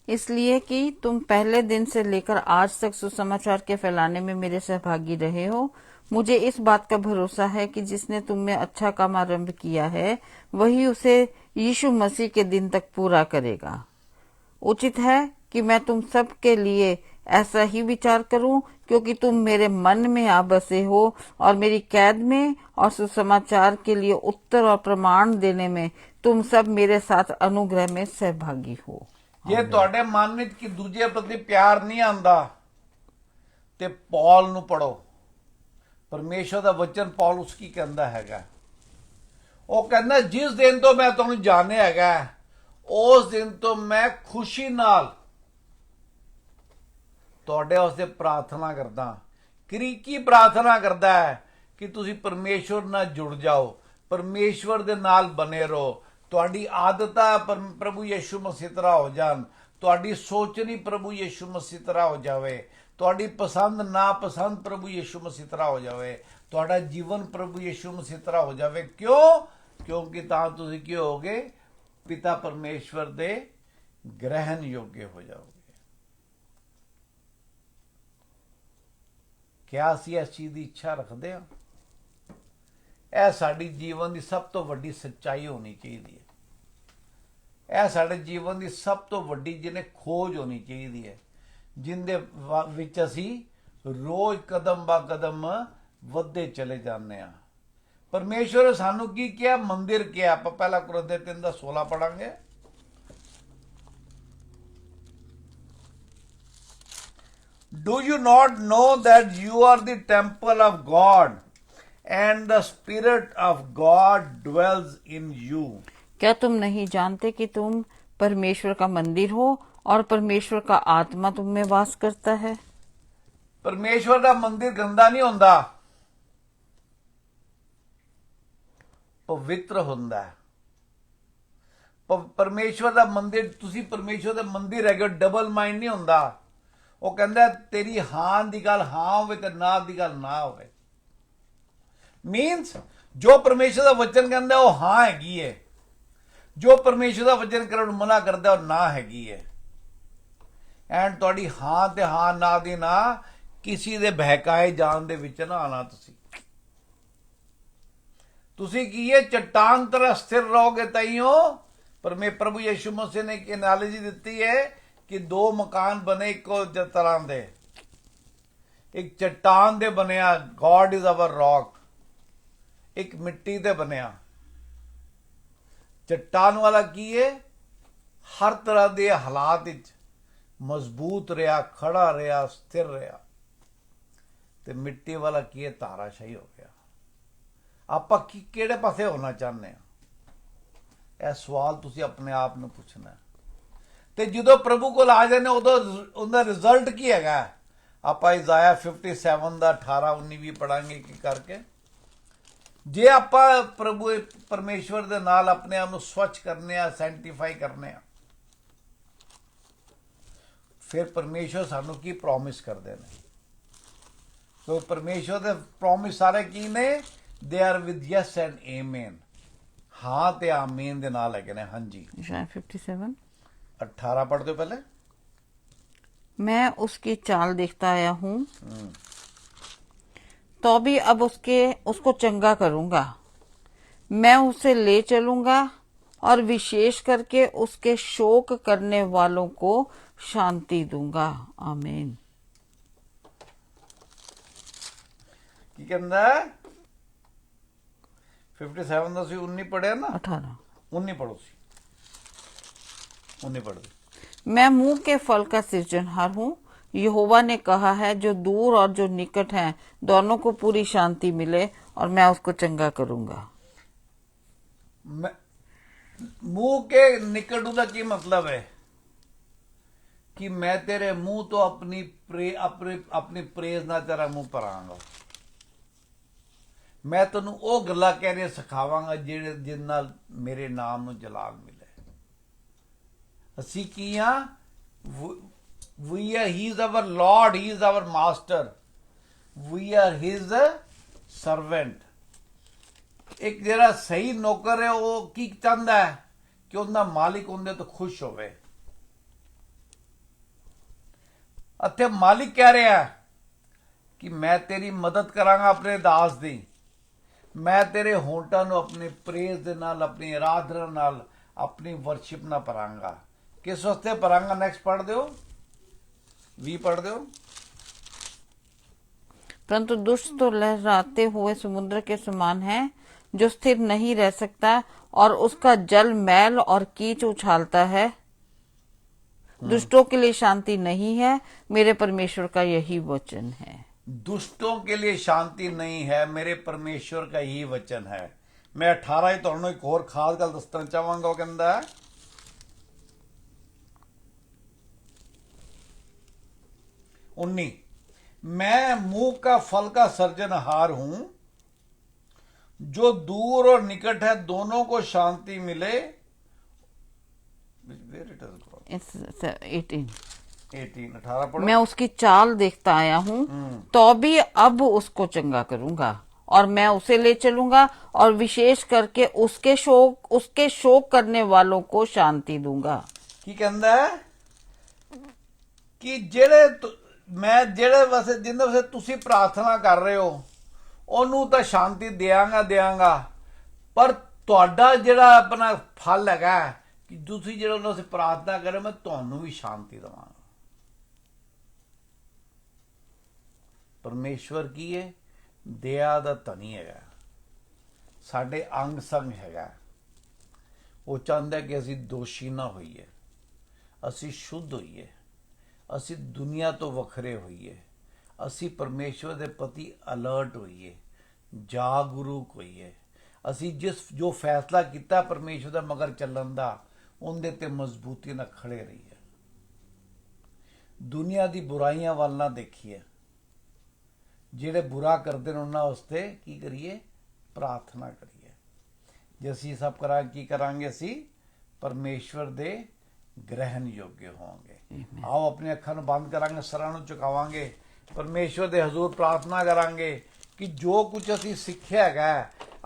इसलिए कि तुम पहले दिन से लेकर आज तक सुसमाचार के फैलाने में मेरे सहभागी रहे हो। मुझे इस बात का भरोसा है कि जिसने तुम में अच्छा काम आरंभ किया है वही उसे यीशु मसीह के दिन तक पूरा करेगा। उचित है कि मैं तुम सब के लिए ऐसा ही विचार करूं, क्योंकि तुम मेरे मन में आ बसे हो और मेरी कैद में और सुसमाचार के लिए उत्तर और प्रमाण देने में तुम सब मेरे साथ अनुग्रह में सहभागी हो। ਜੇ ਤੁਹਾਡੇ ਮਨ ਵਿੱਚ ਕਿ ਦੂਜੇ ਪ੍ਰਤੀ ਪਿਆਰ ਨਹੀਂ ਆਉਂਦਾ ਤੇ ਪੌਲ ਨੂੰ ਪੜੋ। ਪਰਮੇਸ਼ਰ ਦਾ ਵਚਨ ਪੌਲ ਉਸ ਕੀ ਕਹਿੰਦਾ ਹੈਗਾ, ਉਹ ਕਹਿੰਦਾ ਜਿਸ ਦਿਨ ਤੋਂ ਮੈਂ ਤੁਹਾਨੂੰ ਜਾਣਿਆ ਹੈਗਾ ਉਸ ਦਿਨ ਤੋਂ ਮੈਂ ਖੁਸ਼ੀ ਨਾਲ ਤੁਹਾਡੇ ਵਾਸਤੇ ਪ੍ਰਾਰਥਨਾ ਕਰਦਾ। ਕੀ ਪ੍ਰਾਰਥਨਾ ਕਰਦਾ ਹੈ ਕਿ ਤੁਸੀਂ ਪਰਮੇਸ਼ਵਰ ਨਾਲ ਜੁੜ ਜਾਓ, ਪਰਮੇਸ਼ਵਰ ਦੇ ਨਾਲ ਬਨੇ ਰਹੋ, ਤੁਹਾਡੀ ਆਦਤਾਂ ਪ੍ਰਭੂ ਯਿਸੂ ਮਸੀਹ ਤਰ੍ਹਾਂ ਹੋ ਜਾਣ, ਤੁਹਾਡੀ ਸੋਚਣੀ ਪ੍ਰਭੂ ਯਿਸੂ ਮਸੀਹ ਤਰ੍ਹਾਂ ਹੋ ਜਾਵੇ, ਤੁਹਾਡੀ ਪਸੰਦ ਨਾ ਪਸੰਦ ਪ੍ਰਭੂ ਯਿਸੂ ਮਸੀਹ ਤਰ੍ਹਾਂ ਹੋ ਜਾਵੇ, ਤੁਹਾਡਾ ਜੀਵਨ ਪ੍ਰਭੂ ਯਿਸੂ ਮਸੀਹ ਤਰ੍ਹਾਂ ਹੋ ਜਾਵੇ। ਕਿਉਂ? ਕਿਉਂਕਿ ਤਾਂ ਤੁਸੀਂ ਕੀ ਹੋਗੇ? ਪਿਤਾ ਪਰਮੇਸ਼ਵਰ ਦੇ ਗ੍ਰਹਿਣ ਯੋਗ ਹੋ ਜਾਓਗੇ। ਕਿਆ ਅਸੀਂ ਇਸ ਚੀਜ਼ ਦੀ ਇੱਛਾ ਰੱਖਦੇ ਹਾਂ? ਇਹ ਸਾਡੀ ਜੀਵਨ ਦੀ ਸਭ ਤੋਂ ਵੱਡੀ ਸੱਚਾਈ ਹੋਣੀ ਚਾਹੀਦੀ ਹੈ। ਇਹ ਸਾਡੇ ਜੀਵਨ ਦੀ ਸਭ ਤੋਂ ਵੱਡੀ ਜਿਹਨੇ ਖੋਜ ਹੋਣੀ ਚਾਹੀਦੀ ਹੈ, ਜਿੰਦੇ ਵਿੱਚ ਅਸੀਂ ਰੋਜ਼ ਕਦਮ ਬਾ ਕਦਮ ਵੱਧਦੇ ਚਲੇ ਜਾਂਦੇ ਹਾਂ। ਪਰਮੇਸ਼ਵਰ ਸਾਨੂੰ ਕੀ ਕਿਹਾ? ਮੰਦਿਰ ਕਿਹਾ। ਆਪਾਂ ਪਹਿਲਾ ਕੁਰਿੰਥੀਆਂ 3:16 ਪੜਾਂਗੇ। Do you not know that you are the temple of God and the Spirit of God dwells in you? क्या तुम नहीं जानते कि तुम परमेश्वर का मंदिर हो और परमेश्वर का आत्मा तुम में वास करता है? परमेश्वर का मंदिर गंदा नहीं होता, पवित्र होता है। परमेश्वर का मंदिर, तुसी परमेश्वर का मंदिर है, डबल माइंड नहीं होता। ਉਹ ਕਹਿੰਦਾ ਤੇਰੀ ਹਾਂ ਦੀ ਗੱਲ ਹਾਂ ਹੋਵੇ ਤੇ ਨਾ ਦੀ ਗੱਲ ਨਾ ਹੋਵੇ। ਮੀਨਸ ਜੋ ਪਰਮੇਸ਼ਰ ਦਾ ਵਚਨ ਕਹਿੰਦਾ ਉਹ ਹਾਂ ਹੈਗੀ ਹੈ, ਜੋ ਪਰਮੇਸ਼ਰ ਦਾ ਵਚਨ ਕਰਨ ਨੂੰ ਮਨਾ ਕਰਦਾ ਉਹ ਨਾ ਹੈਗੀ ਹੈ। ਐਂਡ ਤੁਹਾਡੀ ਹਾਂ ਤੇ ਹਾਂ ਨਾ ਦੀ ਨਾ ਕਿਸੇ ਦੇ ਬਹਿਕਾਏ ਜਾਣ ਦੇ ਵਿੱਚ ਨਾ ਆਣਾ। ਤੁਸੀਂ ਕੀ ਹੈ? ਚਟਾਨ ਤਰ੍ਹਾਂ ਸਥਿਰ ਰਹੋਗੇ ਤਾਈਓ। ਪ੍ਰਭੂ ਯਿਸੂ ਮਸੀਹ ਨੇ ਇੱਕ ਐਨਾਲੋਜੀ ਦਿੱਤੀ ਹੈ ਕਿ ਦੋ ਮਕਾਨ ਬਣੇ ਇੱਕੋ ਤਰ੍ਹਾਂ ਦੇ। ਇੱਕ ਚਟਾਨ ਦੇ ਬਣਿਆ, ਗॉड ਇਜ਼ ਆਵਰ ਰੌਕ, ਇੱਕ ਮਿੱਟੀ ਤੇ ਬਣਿਆ। ਚਟਾਨ ਵਾਲਾ ਕੀ ਹੈ? ਹਰ ਤਰ੍ਹਾਂ ਦੇ ਹਾਲਾਤ ਵਿੱਚ ਮਜ਼ਬੂਤ ਰਿਹਾ, ਖੜਾ ਰਿਹਾ, ਸਥਿਰ ਰਿਹਾ। ਤੇ ਮਿੱਟੀ ਵਾਲਾ ਕੀ ਹੈ? ਤਾਰਾਸ਼ਾਹੀ ਹੋ ਗਿਆ। ਆਪਾਂ ਕਿਹੜੇ ਪਾਸੇ ਹੋਣਾ ਚਾਹੁੰਦੇ ਹਾਂ? ਇਹ ਸਵਾਲ ਤੁਸੀਂ ਆਪਣੇ ਆਪ ਨੂੰ ਪੁੱਛਣਾ। ਤੇ ਜਦੋਂ ਪ੍ਰਭੂ ਕੋਲ ਆ ਜਾਂਦੇ ਉਦੋਂ ਉਹਦਾ ਰਿਜ਼ਲਟ ਕੀ ਹੈਗਾ? ਆਪਾਂ ਇਜ਼ਾਇਆ 57 ਦਾ 18, 19 ਵੀ ਪੜਾਂਗੇ ਕੀ ਕਰਕੇ। ਜੇ ਆਪਾਂ ਪ੍ਰਭੂ ਪਰਮੇਸ਼ਵਰ ਦੇ ਨਾਲ ਆਪਣੇ ਆਪ ਨੂੰ ਸਵੱਛ ਕਰਨੇ ਆ, ਸੈਂਟੀਫਾਈ ਕਰਨੇ ਆ, ਫਿਰ ਪਰਮੇਸ਼ਵਰ ਸਾਨੂੰ ਕੀ ਪ੍ਰੋਮਿਸ ਕਰਦੇ ਨੇ? ਸੋ ਪਰਮੇਸ਼ਵਰ ਦੇ ਪ੍ਰੋਮਿਸ ਸਾਰੇ ਕੀ ਨੇ? They are with yes and amen. ਹਾਂ ਤੇ ਆਮੀਨ ਦੇ ਨਾਲ ਹੈਗੇ ਨੇ। ਹਾਂਜੀ 57 18 पढ़ दो पहले। मैं उसकी चाल देखता आया हूँ तो भी अब उसको चंगा करूंगा। मैं उसे ले चलूंगा और विशेष करके उसके शोक करने वालों को शांति दूंगा। आमीन। की कहंदा 57 ਦਾ ਸੀ 19 ਪੜਿਆ ਨਾ। 18 19 ਪੜੋ ਸੀ। 19 पढ़। मैं मुंह के फल का सृजनहार हूँ। यहोवा ने कहा है जो दूर और जो निकट हैं दोनों को पूरी शांति मिले और मैं उसको चंगा करूंगा। मैं मुंह के निकटू का की मतलब है कि मैं तेरे मुंह तो अपनी प्रेज ना तेरा मुंह पर आऊंगा। मैं ਤੈਨੂੰ ਉਹ ਗੱਲਾਂ ਕਹਿਣੇ ਸਿਖਾਵਾਂਗਾ ਜਿਹੜੇ ਜਿਨ ਨਾਲ ਮੇਰੇ ਨਾਮ ਨੂੰ ਜਲਾਲ ਮਿਲੇ। ਅਸੀਂ ਕੀ ਆ? we are he is our lord, he is our master, we are his servant। ਇੱਕ ਜਿਹੜਾ ਸਹੀ ਨੌਕਰ ਹੈ ਉਹ ਕੀ ਚਾਹੁੰਦਾ ਹੈ ਕਿ ਉਹਦਾ ਮਾਲਿਕ ਉਹਦੇ ਤੋਂ ਖੁਸ਼ ਹੋਵੇ। ਅਤੇ ਮਾਲਿਕ ਕਹਿ ਰਿਹਾ ਕਿ ਮੈਂ ਤੇਰੀ ਮਦਦ ਕਰਾਂਗਾ ਆਪਣੇ ਦਾਸ ਦੀ। ਮੈਂ ਤੇਰੇ ਹੋਂਠਾਂ ਨੂੰ ਆਪਣੀ ਪ੍ਰੇਜ਼ ਦੇ ਨਾਲ, ਆਪਣੀ ਆਰਾਧਨਾ ਨਾਲ, ਆਪਣੀ ਵਰਸ਼ਿਪ ਨਾਲ ਭਰਾਂਗਾ। ਕਿਸ ਵਾਸਤੇ ਭਰਾਂਗਾ? ਨੈਕਸਟ ਪੜ੍ਹ ਦਿਓ, 20 ਪੜ੍ਹ ਦਿਓ। परंतु दुष्ट तो लहराते हुए समुद्र के समान है, जो स्थिर नहीं रह सकता और उसका जल मैल और कीच उछालता है। दुष्टों के लिए शांति नहीं है, मेरे परमेश्वर का यही वचन है। दुष्टों के लिए शांति नहीं है, मेरे परमेश्वर का यही वचन है। मैं 18 ही ਤੁਹਾਨੂੰ ਇੱਕ ਹੋਰ ਖਾਸ ਗੱਲ ਦੱਸਣਾ ਚਾਹਾਂਗਾ। ਉਹ ਕਹਿੰਦਾ ਹੈ 19, मैं मुंह का फल का सर्जनहार हूं, जो दूर और निकट है दोनों को शांति मिले। It's 18। 18 पढ़ो। मैं उसकी चाल देखता आया हूँ, तो भी अब उसको चंगा करूंगा और मैं उसे ले चलूंगा और विशेष करके उसके शोक करने वालों को शांति दूंगा। की कहता है कि ਜਿਹੜੇ ਵਾਸਤੇ ਜਿੰਦੇ ਵਾਸਤੇ ਤੁਸੀਂ ਪ੍ਰਾਰਥਨਾ ਕਰ ਰਹੇ ਹੋ ਉਹਨੂੰ ਤਾਂ ਸ਼ਾਂਤੀ ਦਿਆਂਗਾ, ਪਰ ਤੁਹਾਡਾ ਜਿਹੜਾ ਆਪਣਾ ਫਲ ਹੈਗਾ ਕਿ ਤੁਸੀਂ ਜਿਹੜਾ ਉਹਨਾਂ ਸੇ ਪ੍ਰਾਰਥਨਾ ਕਰੇ ਮੈਂ ਤੁਹਾਨੂੰ ਵੀ ਸ਼ਾਂਤੀ ਦਵਾਂਗਾ। ਪਰਮੇਸ਼ਵਰ ਕੀ ਹੈ? ਦਇਆ ਦਾ ਧਨੀ ਹੈਗਾ, ਸਾਡੇ ਅੰਗ ਸੰਗ ਹੈਗਾ। ਉਹ ਚਾਹੁੰਦਾ ਕਿ ਅਸੀਂ ਦੋਸ਼ੀ ਨਾ ਹੋਈਏ, ਅਸੀਂ ਸ਼ੁੱਧ ਹੋਈਏ, ਅਸੀਂ ਦੁਨੀਆ ਤੋਂ ਵੱਖਰੇ ਹੋਈਏ, ਅਸੀਂ ਪਰਮੇਸ਼ਵਰ ਦੇ ਪ੍ਰਤੀ ਅਲਰਟ ਹੋਈਏ, ਜਾਗਰੂਕ ਹੋਈਏ। ਅਸੀਂ ਜੋ ਫੈਸਲਾ ਕੀਤਾ ਪਰਮੇਸ਼ਵਰ ਦਾ ਮਗਰ ਚੱਲਣ ਦਾ, ਉਹਦੇ ਤੇ ਮਜ਼ਬੂਤੀ ਨਾਲ ਖੜੇ ਰਹੀਏ। ਦੁਨੀਆ ਦੀ ਬੁਰਾਈਆਂ ਵੱਲ ਨਾ ਦੇਖੀਏ। ਜਿਹੜੇ ਬੁਰਾ ਕਰਦੇ ਨੇ ਉਹਨਾਂ ਵਾਸਤੇ ਕੀ ਕਰੀਏ? ਪ੍ਰਾਰਥਨਾ ਕਰੀਏ। ਜੇ ਅਸੀਂ ਸਭ ਕੀ ਕਰਾਂਗੇ? ਅਸੀਂ ਪਰਮੇਸ਼ਵਰ ਦੇ ग्रहण योग्य होंगे। आओ अपनी अखा बंद करांगे, सरां नूं झुकावांगे, परमेश्वर दे हजूर प्रार्थना करांगे कि जो कुछ असीं सिੱਖਿਆ है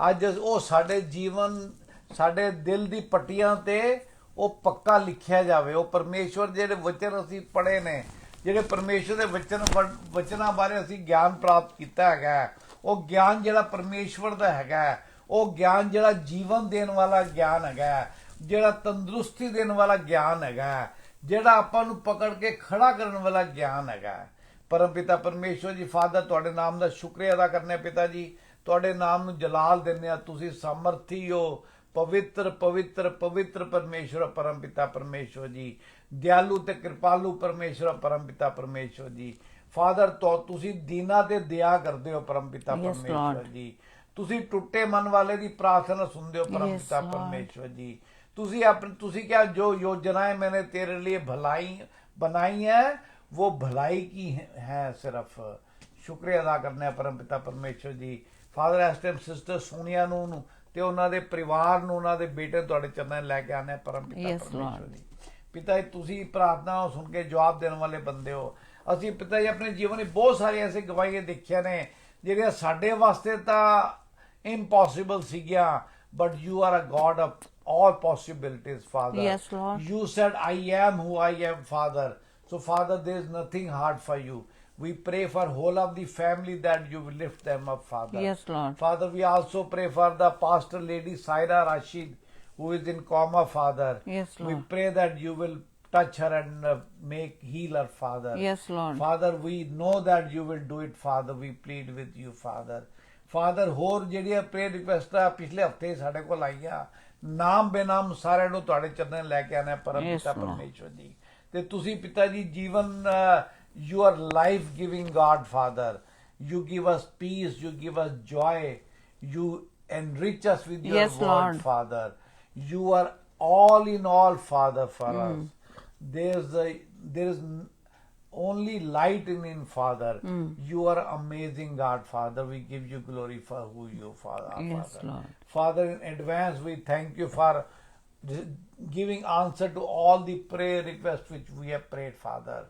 अज वो साडे जीवन, साडे दिल दी पट्टियां ते वो पक्का लिखिया जावे। वो परमेश्वर जिहड़े वचन असीं पढ़े ने, जिहड़े परमेश्वर दे वचनां बारे असीं ज्ञान प्राप्त कीता है, वो ज्ञान जिहड़ा परमेश्वर दा है, वो ज्ञान जिहड़ा जीवन देण वाला ज्ञान है, ਜਿਹੜਾ ਤੰਦਰੁਸਤੀ ਦੇਣ ਵਾਲਾ ਗਿਆਨ ਹੈਗਾ, ਜਿਹੜਾ ਆਪਾਂ ਨੂੰ ਪਕੜ ਕੇ ਖੜਾ ਕਰਨ ਵਾਲਾ ਗਿਆਨ ਹੈਗਾ। ਪਰਮ ਪਿਤਾ ਪਰਮੇਸ਼ਵਰ ਜੀ, ਫਾਦਰ ਤੁਹਾਡੇ ਨਾਮ ਦਾ ਸ਼ੁਕਰੀਆ ਅਦਾ ਕਰਨੇ। ਪਿਤਾ ਜੀ ਤੁਹਾਡੇ ਨਾਮ ਨੂੰ ਜਲਾਲ ਦਿੰਦੇ ਆ। ਤੁਸੀਂ ਸਮਰਥੀ ਹੋ, ਪਵਿੱਤਰ ਪਵਿੱਤਰ ਪਵਿੱਤਰ ਪਰਮੇਸ਼ਵਰ ਪਰਮ ਪਿਤਾ ਪਰਮੇਸ਼ਵਰ ਜੀ, ਦਿਆਲੂ ਤੇ ਕਿਰਪਾਲੂ ਪਰਮੇਸ਼ਵਰ ਪਰਮ ਪਿਤਾ ਪਰਮੇਸ਼ਵਰ ਜੀ। ਫਾਦਰ ਤੁਸੀਂ ਦੀਨਾਂ ਤੇ ਦਇਆ ਕਰਦੇ ਹੋ ਪਰਮ ਪਿਤਾ ਪਰਮੇਸ਼ਵਰ ਜੀ। ਤੁਸੀਂ ਟੁੱਟੇ ਮਨ ਵਾਲੇ ਦੀ ਪ੍ਰਾਰਥਨਾ ਸੁਣਦੇ ਹੋ ਪਰਮ ਪਿਤਾ परमेश्वर जी। तुसी क्या जो योजनाएं मैंने तेरे लिए भलाई बनाई है वो भलाई की है। सिर्फ शुक्रिया अदा करने परम पिता परमेश्वर जी। फादर इस टाइम सिस्टर सोनिया नूं ते उन्हां दे परिवार नूं, उन्हां दे बेटे तुहाडे चरणों लैके आने परम पिता परमेश्वर जी। पिता जी तुसी प्रार्थना सुन के जवाब देने वाले बंदे हो। असीं पिता जी अपने जीवन में बहुत सारी ऐसी गवाहियां देखिया ने जिहड़ियां साडे वास्ते तां इम्पॉसिबल सीगियां, but you are a God of all possibilities, Father. Yes, Lord. You said, I am who I am, Father. So, Father, there is nothing hard for you. We pray for whole of the family that you will lift them up, Father. Yes, Lord. Father, we also pray for the pastor lady Saira Rashid, who is in coma, Father. Yes, Lord. We pray that you will touch her and heal her, Father. Yes, Lord. Father, we know that you will do it, Father. We plead with you, Father. Father, ਹੋਰ ਜਿਹੜੀਆਂ prayer requests ਆ ਪਿਛਲੇ ਹਫਤੇ ਸਾਡੇ ਕੋਲ ਆਈਆਂ, ਨਾਮ ਬੇਨਾਮ ਸਾਰਿਆਂ ਨੂੰ ਤੁਹਾਡੇ ਚਰਨਾਂ ਲੈ ਕੇ ਆਣਾ ਪਰਮ ਪਿਤਾ ਪਰਮੇਸ਼ਵਰ ਜੀ। ਤੇ ਤੁਸੀਂ ਪਿਤਾ ਜੀ ਜੀਵਨ, you are life giving God, Father. You give us peace, you give us joy, you enrich us with your Yes, word, Lord. Father. You are all in all, Father, for us. There is only light in Father. You are amazing, God, Father. We give you glory for who you, Father, are, Yes, Father. Lord. Father, in advance, we thank you for giving answer to all the prayer requests which we have prayed, Father,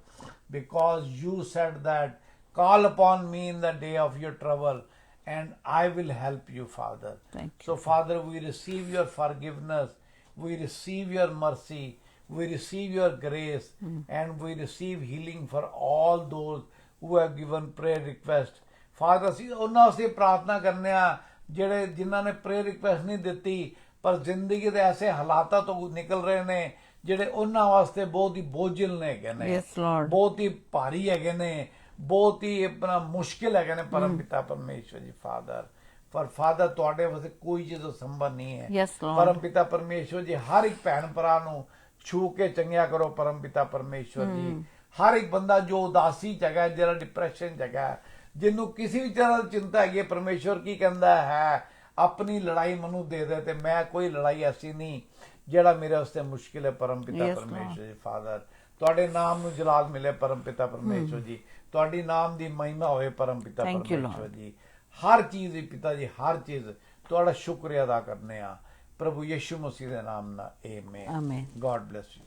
because you said that call upon me in the day of your trouble and I will help you, Father. Thank you. So, Father, we receive your forgiveness, we receive your mercy, we receive your grace, and we receive healing for all those who have given prayer request. Father, ਅਸੀਂ ਉਹਨਾਂ ਵਾਸਤੇ ਪ੍ਰਾਰਥਨਾ ਕਰਨੇ ਆ ਜਿਹੜੇ ਜਿਨ੍ਹਾਂ ਨੇ ਪ੍ਰੇਅਰ ਰਿਕੁਐਸਟ ਨਹੀਂ ਦਿੱਤੀ ਪਰ ਜ਼ਿੰਦਗੀ ਦੇ ਐਸੇ ਹਾਲਾਤਾਂ ਤੋਂ ਨਿਕਲ ਰਹੇ ਨੇ ਜਿਹੜੇ ਉਹਨਾਂ ਵਾਸਤੇ ਬਹੁਤ ਹੀ ਬੋਝਲ ਨੇ ਹੈਗੇ ਨੇ, Yes, Lord. ਬਹੁਤ ਹੀ ਭਾਰੀ ਹੈਗੇ ਨੇ, ਬਹੁਤ ਹੀ ਆਪਣਾ ਮੁਸ਼ਕਿਲ ਹੈਗੇ ਨੇ ਪਰਮ ਪਿਤਾ ਪਰਮੇਸ਼ਵਰ ਜੀ, ਫਾਦਰ। ਪਰ ਫਾਦਰ ਤੁਹਾਡੇ ਵਾਸਤੇ ਕੋਈ ਚੀਜ਼ ਸੰਭਵ ਨਹੀਂ ਹੈ। Yes, Lord. ਪਰਮ ਪਿਤਾ ਪਰਮੇਸ਼ਵਰ ਜੀ ਹਰ ਇੱਕ ਭੈਣ ਭਰਾ ਨੂੰ ਛੂ ਕੇ ਚੰਗਿਆ ਕਰੋ ਪਰਮ ਪਿਤਾ ਪਰਮੇਸ਼ਵਰ ਜੀ। ਹਰ ਇੱਕ ਬੰਦਾ ਜੋ ਉਦਾਸੀ ਚ ਹੈਗਾ, ਜਿਹੜਾ ਡਿਪਰੈਸ਼ਨ ਚ ਹੈਗਾ, ਜਿਹਨੂੰ ਕਿਸੇ ਵੀ ਤਰ੍ਹਾਂ ਦੀ ਚਿੰਤਾ ਹੈਗੀ ਹੈ, ਪਰਮੇਸ਼ਵਰ ਕੀ ਕਹਿੰਦਾ ਹੈ, ਆਪਣੀ ਲੜਾਈ ਮੈਨੂੰ ਦੇ ਦੇ ਤੇ ਮੈਂ ਕੋਈ ਲੜਾਈ ਐਸੀ ਨਹੀਂ ਜਿਹੜਾ ਮੇਰੇ ਵਾਸਤੇ ਮੁਸ਼ਕਿਲ ਹੈ ਪਰਮ ਪਿਤਾ Yes, ਪਰਮੇਸ਼ਵਰ ਜੀ, ਫਾਦਰ। ਤੁਹਾਡੇ ਨਾਮ ਨੂੰ ਜਲਾਲ ਮਿਲੇ ਪਰਮ ਪਿਤਾ ਪਰਮੇਸ਼ਵਰ ਜੀ, ਤੁਹਾਡੀ ਨਾਮ ਦੀ ਮਹਿਮਾ ਹੋਵੇ ਪਰਮ ਪਿਤਾ Thank you, ਪਰਮੇਸ਼ਵਰ Lord. ਜੀ। ਹਰ ਚੀਜ਼ ਦੀ ਪਿਤਾ ਜੀ, ਹਰ ਚੀਜ਼ ਤੁਹਾਡਾ ਸ਼ੁਕਰੀਆ ਅਦਾ ਕਰਨੇ ਆ ਪ੍ਰਭੂ ਯਿਸੂ ਮਸੀਹ ਦੇ ਨਾਮ ਨਾਲ, amen. Amen. God bless you.